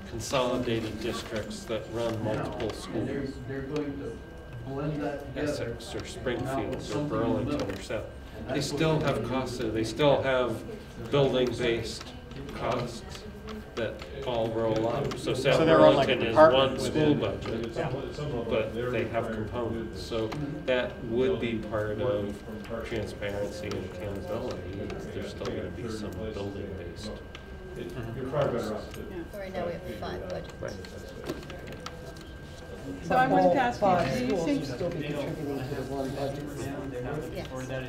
consolidated districts that run multiple schools, Essex or Springfield or Burlington or South, they still have costs. They still have building-based costs that all roll up. So South Burlington is one school budget, but they have components. So that would be part of transparency and accountability. There's still going to be some building-based. Right now we have 5 budgets. Right. So I wanted to ask you, do you think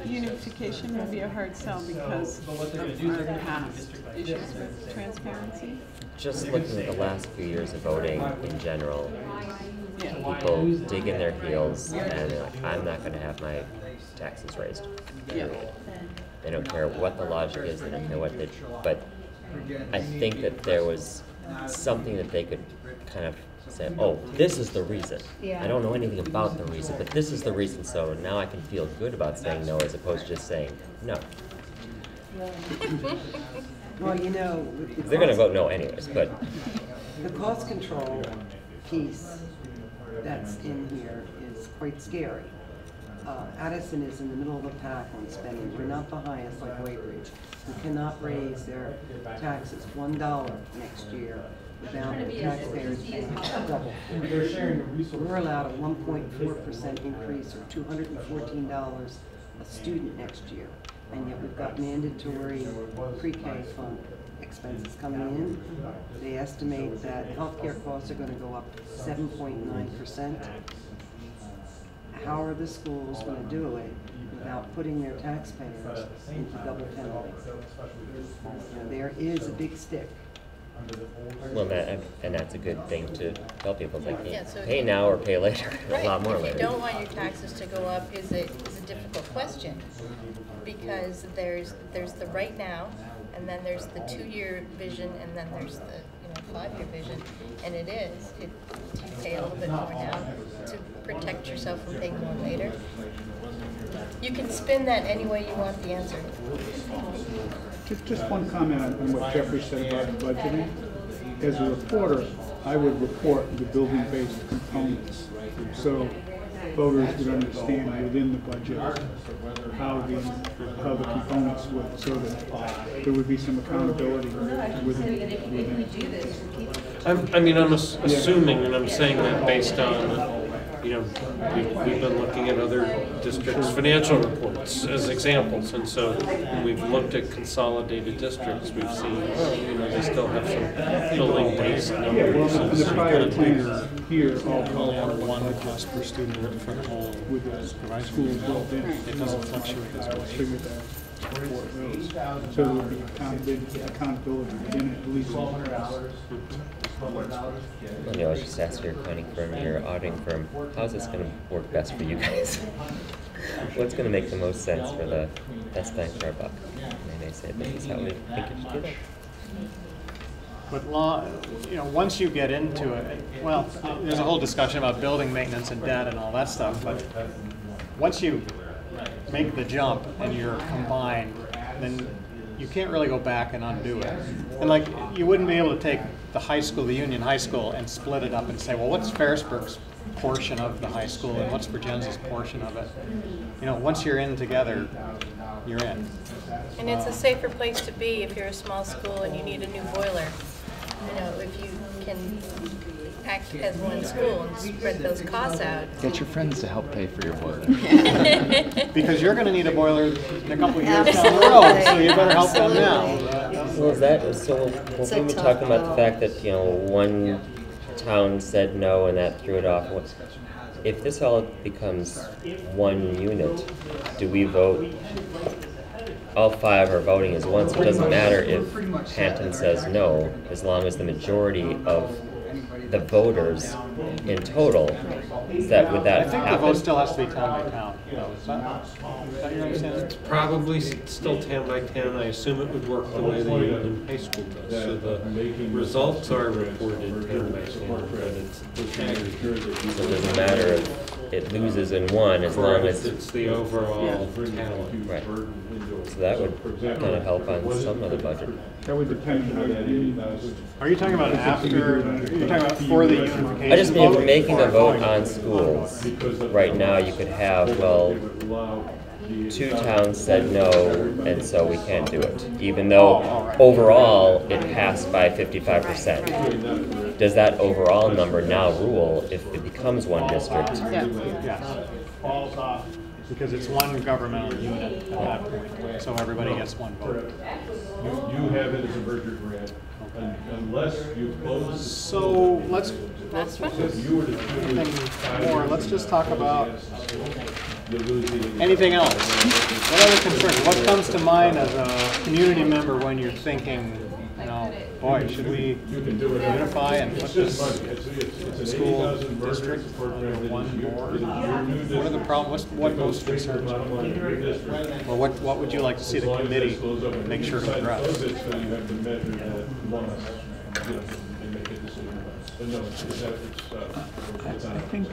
unification would be a hard sell because of our past issues with transparency? Just looking at the last few years of voting in general, people dig in their heels and they're like, I'm not going to have my taxes raised. Period. They don't care what the logic is, they don't care what they... But I think that there was something that they could kind of say, oh, this is the reason. I don't know anything about the reason, but this is the reason, so now I can feel good about saying no as opposed to just saying no. Well, they're going to vote no anyways, but... The cost control piece that's in here is quite scary. Addison is in the middle of the pack on spending. We're not the highest like Waybridge, who cannot raise their taxes $1 next year without the taxpayers paying double. We're allowed a 1.4% increase or $214 a student next year. And yet we've got mandatory pre-K fund expenses coming in. They estimate that healthcare costs are going to go up 7.9%. How are the schools going to do it without putting their taxpayers into double penalty? There is a big stick. Well, that's a good thing to tell people. It's like, Yeah, so pay now or pay later. Right. A lot more if later. you don't want your taxes to go up is a difficult question, because there's the right now, and then there's the 2-year vision, and then there's the 5-year vision, and you pay a little bit more now to protect yourself from paying more later. You can spin that any way you want the answer. Just one comment on what Jeffrey said about budgeting. As a reporter, I would report the building-based components, so voters would understand within the budget how the components would, so that there would be some accountability within. I'm assuming, and I'm saying that based on, we've been looking at other districts' financial reports as examples, and so when we've looked at consolidated districts, we've seen, they still have some building-based numbers. Well, the prior planner here all have one cost per student for the whole with the school built in. It doesn't fluctuate as much. Figured that for those. So there would be accountability within it, at least. I was just ask your accounting firm, your auditing firm, how's this going to work best for you guys? What's going to make the most sense for the best bang for our buck? And they say this is how we think it should do it. But once you get into it, well, there's a whole discussion about building maintenance and debt and all that stuff, but once you make the jump and you're combined, then you can't really go back and undo it. And you wouldn't be able to take the high school, the Union High School, and split it up and say, well, what's Ferrisburg's portion of the high school and what's Virginia's portion of it? Once you're in together, you're in. And it's a safer place to be if you're a small school and you need a new boiler. If you can act as one school and spread those costs out. Get your friends to help pay for your boiler. Because you're going to need a boiler in a couple of years down the road, so you better help them now. Well, we were talking about the fact that, one town said no and that threw it off. If this all becomes one unit, do we vote? All 5 are voting as one, so it doesn't matter if Hampton says no, as long as the majority of the voters in total, would that happen? I think the vote still has to be town by town. Is that your understanding? It's probably still town by town. I assume it would work the way the Union High School does. So the results are reported town by town, but it's aggregate. So it doesn't matter if it loses in one, as long as it's the overall tally. Right. So that would kind of help on some of the budget. That would depend on Are you talking about after? You're talking about for the unification? I just mean if making a vote on schools. Right now, you could have 2 towns said no, and so we can't do it, even though overall it passed by 55%. Does that overall number now rule if it becomes one district? Yes. Because it's one governmental unit at that point, so everybody gets one vote. You have it as a merger grant, unless you close. So let's more. Let's just talk about anything else. What other concerns? What comes to mind as a community member when you're thinking, boy, should we unify and put this school district under one board? What are the problems? What most concerns? Or what would you like to see the committee make sure to address? I think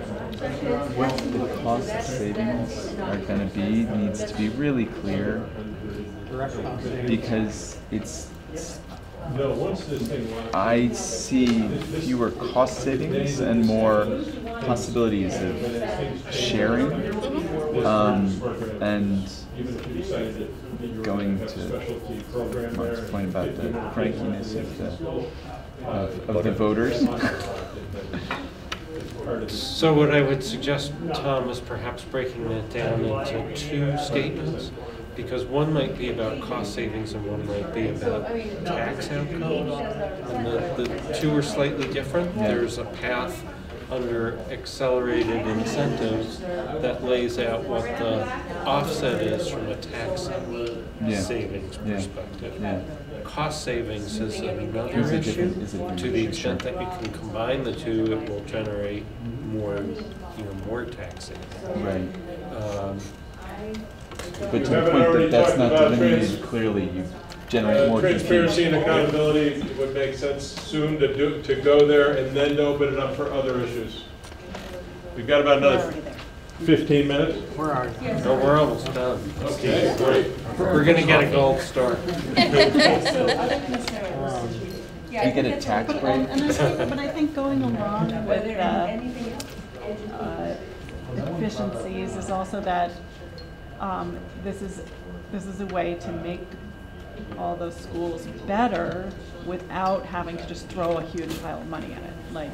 what the cost savings are going to be needs to be really clear, because I see fewer cost savings and more possibilities of sharing, and going to Mark's point about the crankiness of the voters. part of this? So what I would suggest, Tom, is perhaps breaking that down into two statements, because one might be about cost savings and one might be about tax outcomes. And the two are slightly different. There's a path under accelerated incentives that lays out what the offset is from a tax savings perspective. Cost savings is another issue. To the extent that you can combine the two, it will generate more, more tax savings. Right. But to the point that that's not delineated clearly, you generate more transparency and accountability would make sense soon to go there and then to open it up for other issues. We've got about another 15 minutes. Where are you? No, we're almost done. Okay, great. We're going to get a gold star. You get a tax break. But I think going along with efficiencies is also that this is a way to make all those schools better without having to just throw a huge pile of money at it. Like,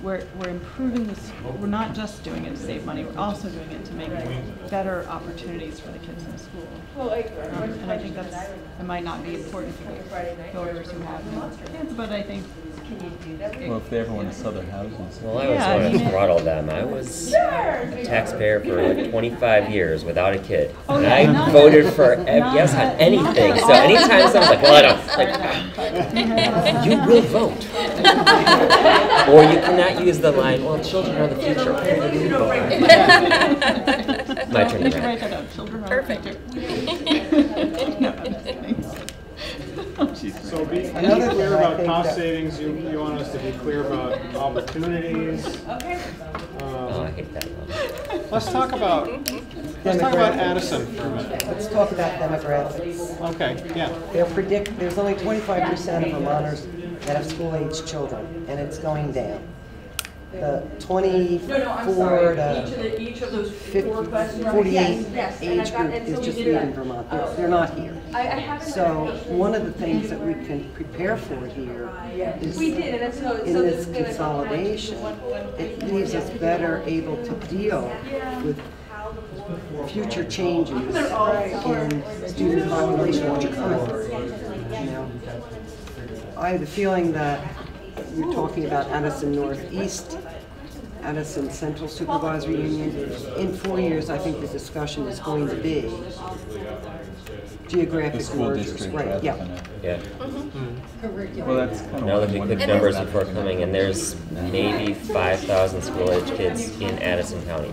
we're improving this. We're not just doing it to save money. We're also doing it to make better opportunities for the kids in the school. And I think it might not be important for the voters who have no kids, but I think. Well, if they ever want to sell their houses. Well, I was one to throttle them. I was a taxpayer for like 25 years without a kid. And I voted for yes on anything. So anytime someone's like, well, I don't, like, you will vote. Or you cannot use the line, well, children are the future. My turn to write that up. Children are Perfect. So be clear about cost savings. You want us to be clear about opportunities. Oh, I hate that one. Let's talk about Addison for a minute. Let's talk about demographics. Okay, yeah. They'll predict there's only 25% of Vermonters that have school-age children, and it's going down. The 24 to each of those 50, 48 age group is just leaving Vermont. They're not here. So one of the things that we can prepare for here is in this consolidation, it leaves us better able to deal with future changes in student population, which are coming. I have the feeling that you're talking about Addison Northeast, Addison Central Supervisory Union. In 4 years, I think the discussion is going to be geographic mergers, right? Yeah. Yeah. Well, that's kind of now looking at quick numbers before coming, and there's maybe 5,000 school-age kids in Addison County.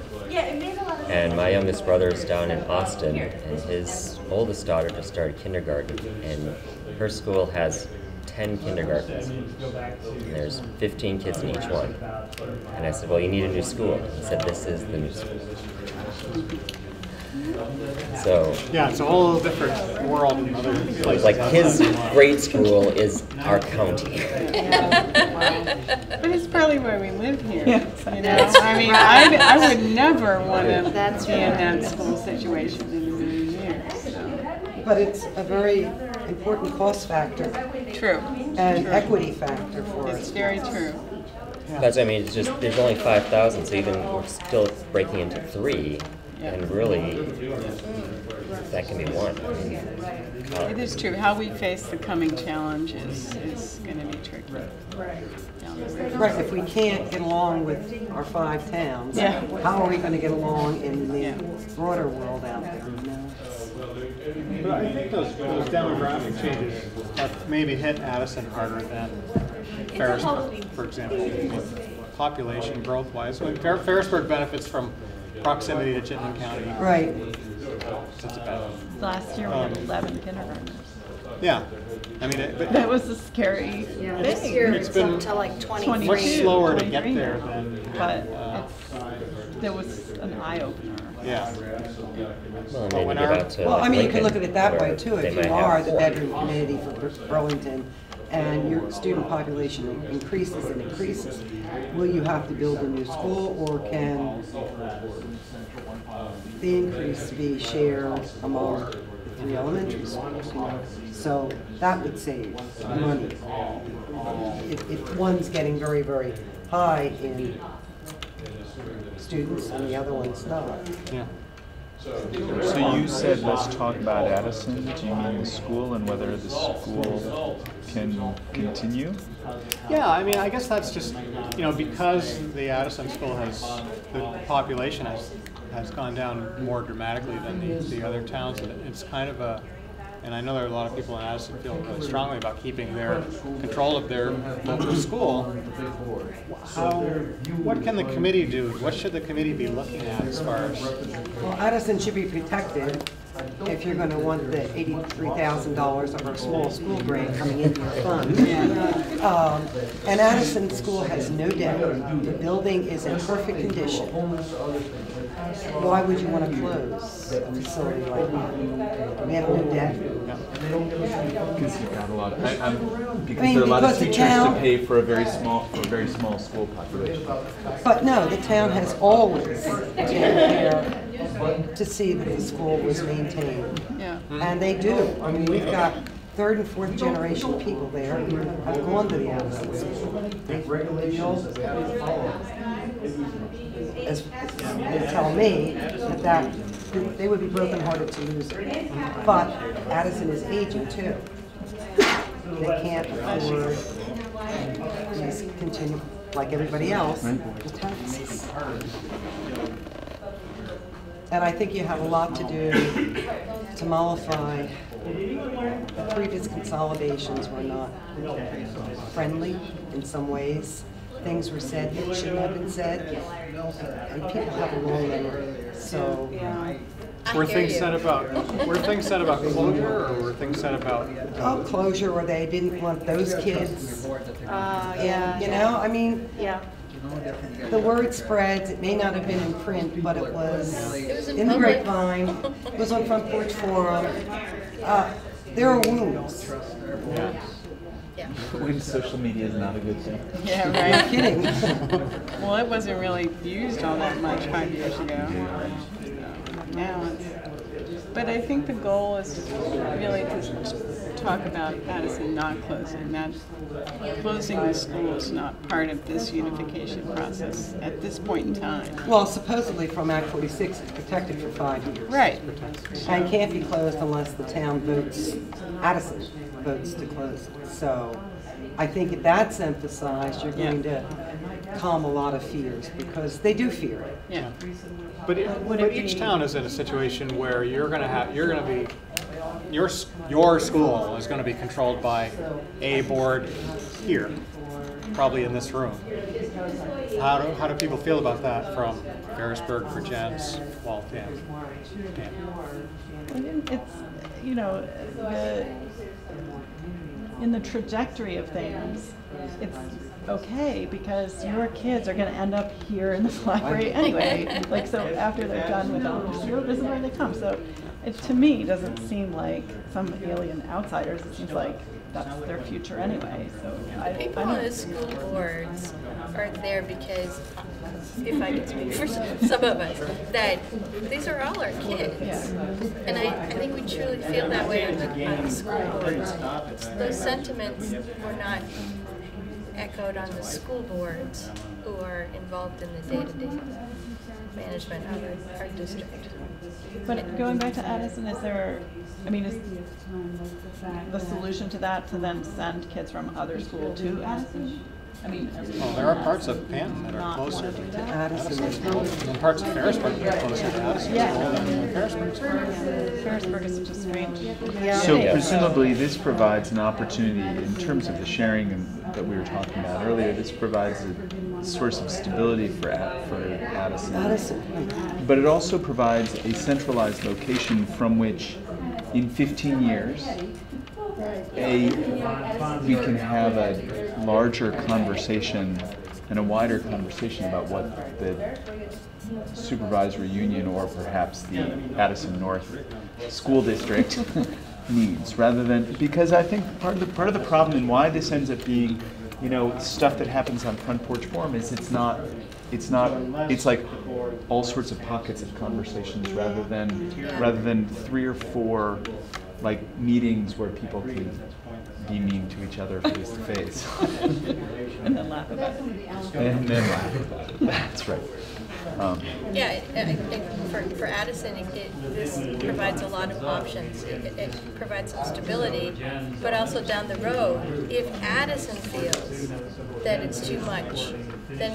And my youngest brother is down in Austin, and his oldest daughter just started kindergarten, and her school has 10 kindergartens, and there's 15 kids in each one. And I said, well, you need a new school. He said, this is the new school. So yeah, it's a whole different world in other places. Like his grade school is our county. But it's probably why we live here. You know, I mean, I would never want to be in that school situation in a million years. So. But it's a very important cost factor. True. And equity factor for us. It's very true. Because I mean, it's just there's only 5,000, so even we're still breaking into 3. And really, that can be one. It is true. How we face the coming challenge is going to be tricky. Right. If we can't get along with our 5 towns, how are we going to get along in the broader world out there? But I think those demographic changes have maybe hit Addison harder than Ferrisburg, for example. Population growth-wise, Ferrisburg benefits from proximity to Chittenden County. Right. That's about last year we had 11 kindergartners. Yeah. I mean, that was a scary thing. This year it's up to like 23. Much slower to get there than. But there was an eye-opener. Yeah. Well, I mean, you can look at it that way too. If you are the bedroom community for Burlington, and your student population increases and increases, will you have to build a new school, or can the increase be shared among the 3 elementary schools? So that would save money. If one's getting very, very high in students and the other one's not. Yeah. So you said let's talk about Addison. Do you mean the school and whether the school can continue? Yeah, I mean, I guess that's just, because the Addison school the population has gone down more dramatically than the other towns, and it's kind of and I know there are a lot of people in Addison feel really strongly about keeping their control of their local school. What can the committee do? What should the committee be looking at as far as? Well, Addison should be protected if you're going to want the $83,000 of our small school grant coming into your fund. And Addison School has no debt. The building is in perfect condition. Why would you want to close a facility like that? We have no debt. Because you've got a lot of, because there are a lot of teachers to pay for a very small school population. But no, the town has always taken care to see that the school was maintained. Yeah. And they do. I mean, we've got third and fourth generation people there who have gone to the Addison School. They tell me that they would be brokenhearted to lose it. But Addison is aging too. They can't afford to just continue, like everybody else, with taxes. And I think you have a lot to do to mollify. The previous consolidations were not friendly in some ways. Things were said that shouldn't have been said, and people have a long memory. So, were things said about closure, or were things said about closure, or they didn't want those kids? I mean, the word spreads. It may not have been in print, but it was in the grapevine. It was on Front Porch Forum. There are wounds. When social media is not a good thing. Yeah, right. No kidding. Well, it wasn't really used all that much 5 years ago. Now but I think the goal is really to talk about Addison not closing. Not closing the school is not part of this unification process at this point in time. Well, supposedly from Act 46, it's protected for 5 years. Right. And can't be closed unless the town votes, Addison votes to close it. So I think if that's emphasized, you're going to calm a lot of fears, because they do fear it. Yeah. But each town is in a situation where your school is going to be controlled by a board here, probably in this room. How do people feel about that from Ferrisburg, Virgins, Waltham? It's in the trajectory of things, it's okay because your kids are going to end up here in this library anyway. Like, so after they're done with ANWSU, this is where they come. So it, to me, doesn't seem like some alien outsiders. It seems like that's their future anyway. So People on the school boards are there because, if I can speak for some of us, that these are all our kids. Yeah. And I think we truly feel that way on the school boards. Those sentiments were not echoed on the school boards who are involved in the day-to-day management of our district. But going back to Addison, is the solution to that to then send kids from other schools to Addison? There are parts of Canton that are closer to Addison, and parts of Ferrisburg that are closer to Addison than Ferrisburg. Ferrisburg is such a strange. So presumably this provides an opportunity in terms of the sharing that we were talking about earlier. This provides a source of stability for Addison. But it also provides a location from which, in 15 years, we can have a larger conversation and a wider conversation about what the supervisory union or perhaps the Addison North School District needs, rather than, because I think part of the problem and why this ends up being, stuff that happens on Front Porch Forum is it's like all sorts of pockets of conversations rather than 3 or 4 meetings where people can be mean to each other face to face. And then laugh about it. And then laugh. That's right. Yeah, for Addison, this provides a lot of options. It provides some stability, but also down the road, if Addison feels that it's too much, then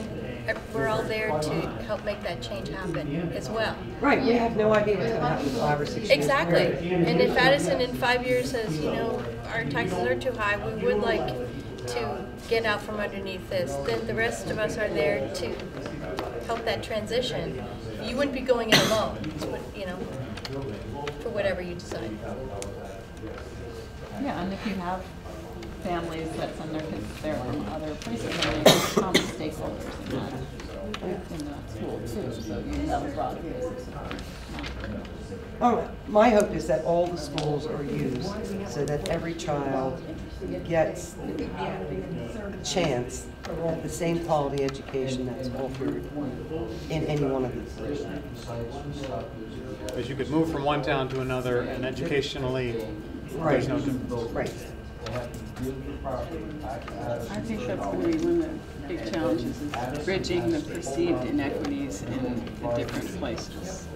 we're all there to help make that change happen as well. Right, we have no idea what's going to happen in 5 or 6 years. Exactly. And if Addison in 5 years says, you know, our taxes are too high, we would like to get out from underneath this, then the rest of us are there to help that transition. You wouldn't be going it alone, you know, for whatever you decide. Yeah, and if you have families that send their kids there from other places, and they become stakeholders in that school too, so you have a broad base of support. Oh, my hope is that all the schools are used so that every child gets a chance at the same quality education that's offered in any one of these schools. As you could move from one town to another, and educationally, there's no difference. Right. I think that's going to be one of the big challenges, is bridging the perceived inequities in the different places.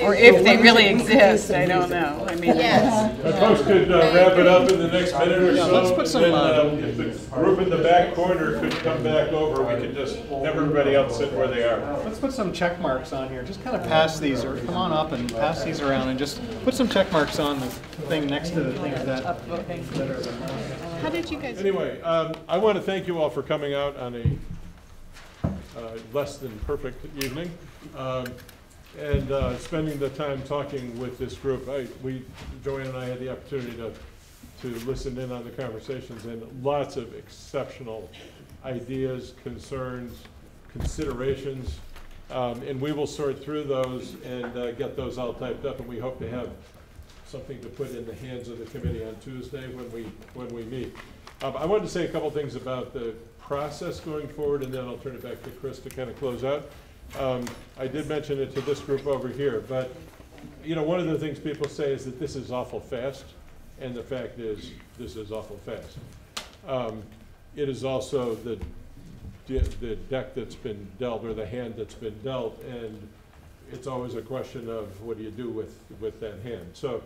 Or if they really exist, I don't know. I mean, Folks could wrap it up in the next minute or so. Let's put some. If the group in the back corner could come back over, we could just have everybody else sit where they are. Let's put some check marks on here. Just kind of pass these, or come on up and pass these around, and just put some check marks on the thing next to the things that are. How did you guys? Anyway, I want to thank you all for coming out on a less than perfect evening. And spending the time talking with this group. Joanne and I had the opportunity to listen in on the conversations, and lots of exceptional ideas, concerns, considerations, and we will sort through those and get those all typed up, and we hope to have something to put in the hands of the committee on Tuesday when we meet. I wanted to say a couple things about the process going forward, and then I'll turn it back to Chris to kind of close out. I did mention it to this group over here, but you know, one of the things people say is that this is awful fast, and the fact is this is awful fast. It is also the deck that's been dealt, or the hand that's been dealt, and it's always a question of what do you do with that hand. So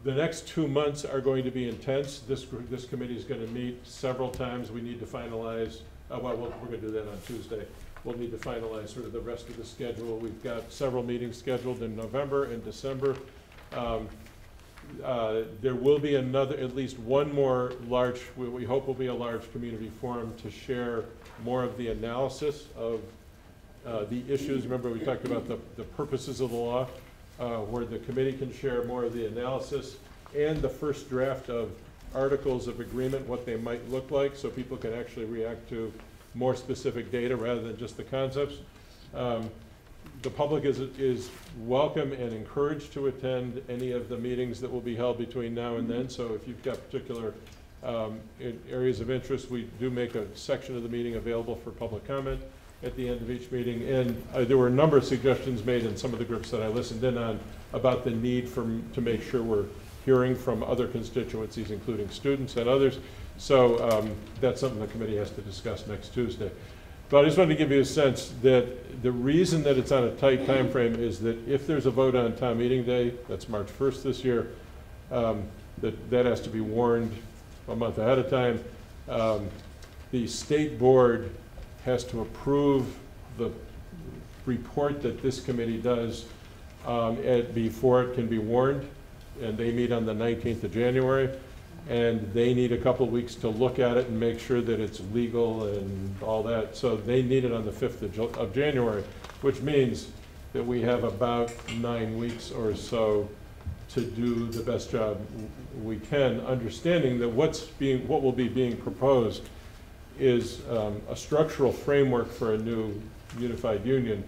the next 2 months are going to be intense. This committee is going to meet several times. We need to finalize, we're going to do that on Tuesday. We'll need to finalize sort of the rest of the schedule. We've got several meetings scheduled in November and December. There will be at least one more large, we hope will be a large community forum to share more of the analysis of the issues. Remember, we talked about the purposes of the law, where the committee can share more of the analysis and the first draft of articles of agreement, what they might look like, so people can actually react to more specific data rather than just the concepts. The public is welcome and encouraged to attend any of the meetings that will be held between now and then. So if you've got particular areas of interest, we do make a section of the meeting available for public comment at the end of each meeting. And there were a number of suggestions made in some of the groups that I listened in on about the need to make sure we're hearing from other constituencies, including students and others. So that's something the committee has to discuss next Tuesday. But I just wanted to give you a sense that the reason that it's on a tight time frame is that if there's a vote on town meeting day, that's March 1st this year, that has to be warned a month ahead of time. The state board has to approve the report that this committee does before it can be warned, and they meet on the 19th of January. And they need a couple of weeks to look at it and make sure that it's legal and all that. So they need it on the 5th of January, which means that we have about 9 weeks or so to do the best job we can, understanding that what will be being proposed is a structural framework for a new unified union.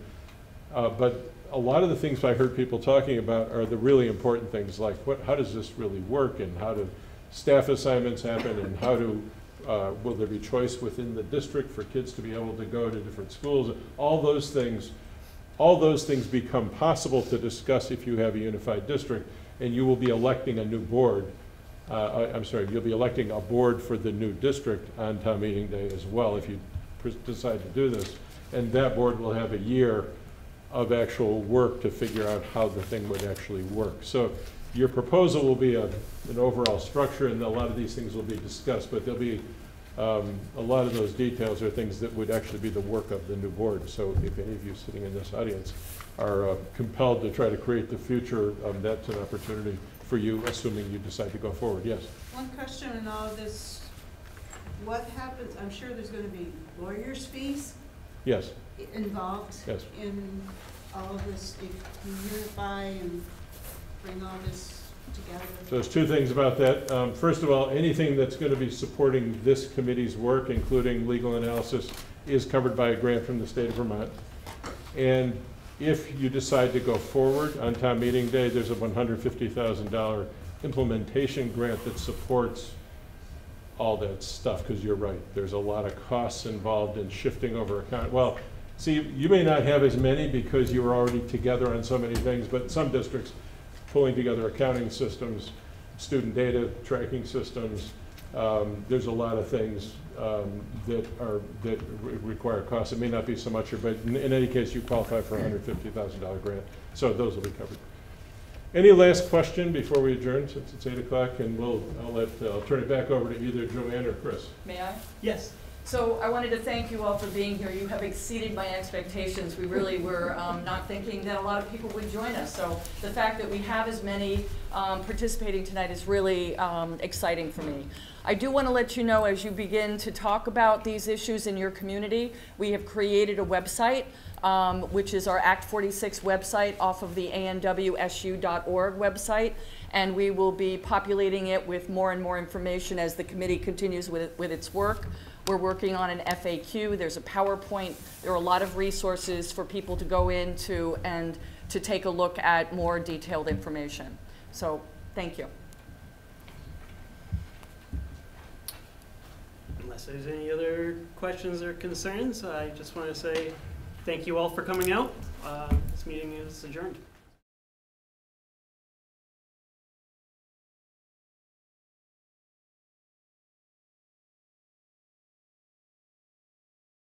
But a lot of the things I heard people talking about are the really important things, like how does this really work, and how do staff assignments happen, and how do will there be choice within the district for kids to be able to go to different schools? All those things become possible to discuss if you have a unified district, and you will be electing a new board I'm sorry, you'll be electing a board for the new district on town meeting day as well if you decide to do this. And that board will have a year of actual work to figure out how the thing would actually work. So your proposal will be an overall structure, and a lot of these things will be discussed, but there'll be a lot of those details are things that would actually be the work of the new board. So if any of you sitting in this audience are compelled to try to create the future, that's an opportunity for you, assuming you decide to go forward. Yes? One question in all of this, what happens, I'm sure there's going to be lawyers' fees Yes. involved Yes. in all of this, if you unify and bring all this together. So there's two things about that. First of all, anything that's going to be supporting this committee's work, including legal analysis, is covered by a grant from the state of Vermont. And if you decide to go forward on town meeting day, there's a $150,000 implementation grant that supports all that stuff, because you're right. There's a lot of costs involved in shifting over account. Well, see, you may not have as many because you were already together on so many things, but some districts pulling together accounting systems, student data tracking systems, there's a lot of things that require costs. It may not be so much, but in any case, you qualify for a $150,000 grant. So those will be covered. Any last question before we adjourn, since it's 8 o'clock, and I'll turn it back over to either Joanne or Chris. May I? Yes. So I wanted to thank you all for being here. You have exceeded my expectations. We really were not thinking that a lot of people would join us. So the fact that we have as many participating tonight is really exciting for me. I do want to let you know, as you begin to talk about these issues in your community, we have created a website, which is our Act 46 website off of the ANWSU.org website. And we will be populating it with more and more information as the committee continues with its work. We're working on an FAQ. There's a PowerPoint. There are a lot of resources for people to go into and to take a look at more detailed information. So thank you. Unless there's any other questions or concerns, I just want to say thank you all for coming out. This meeting is adjourned.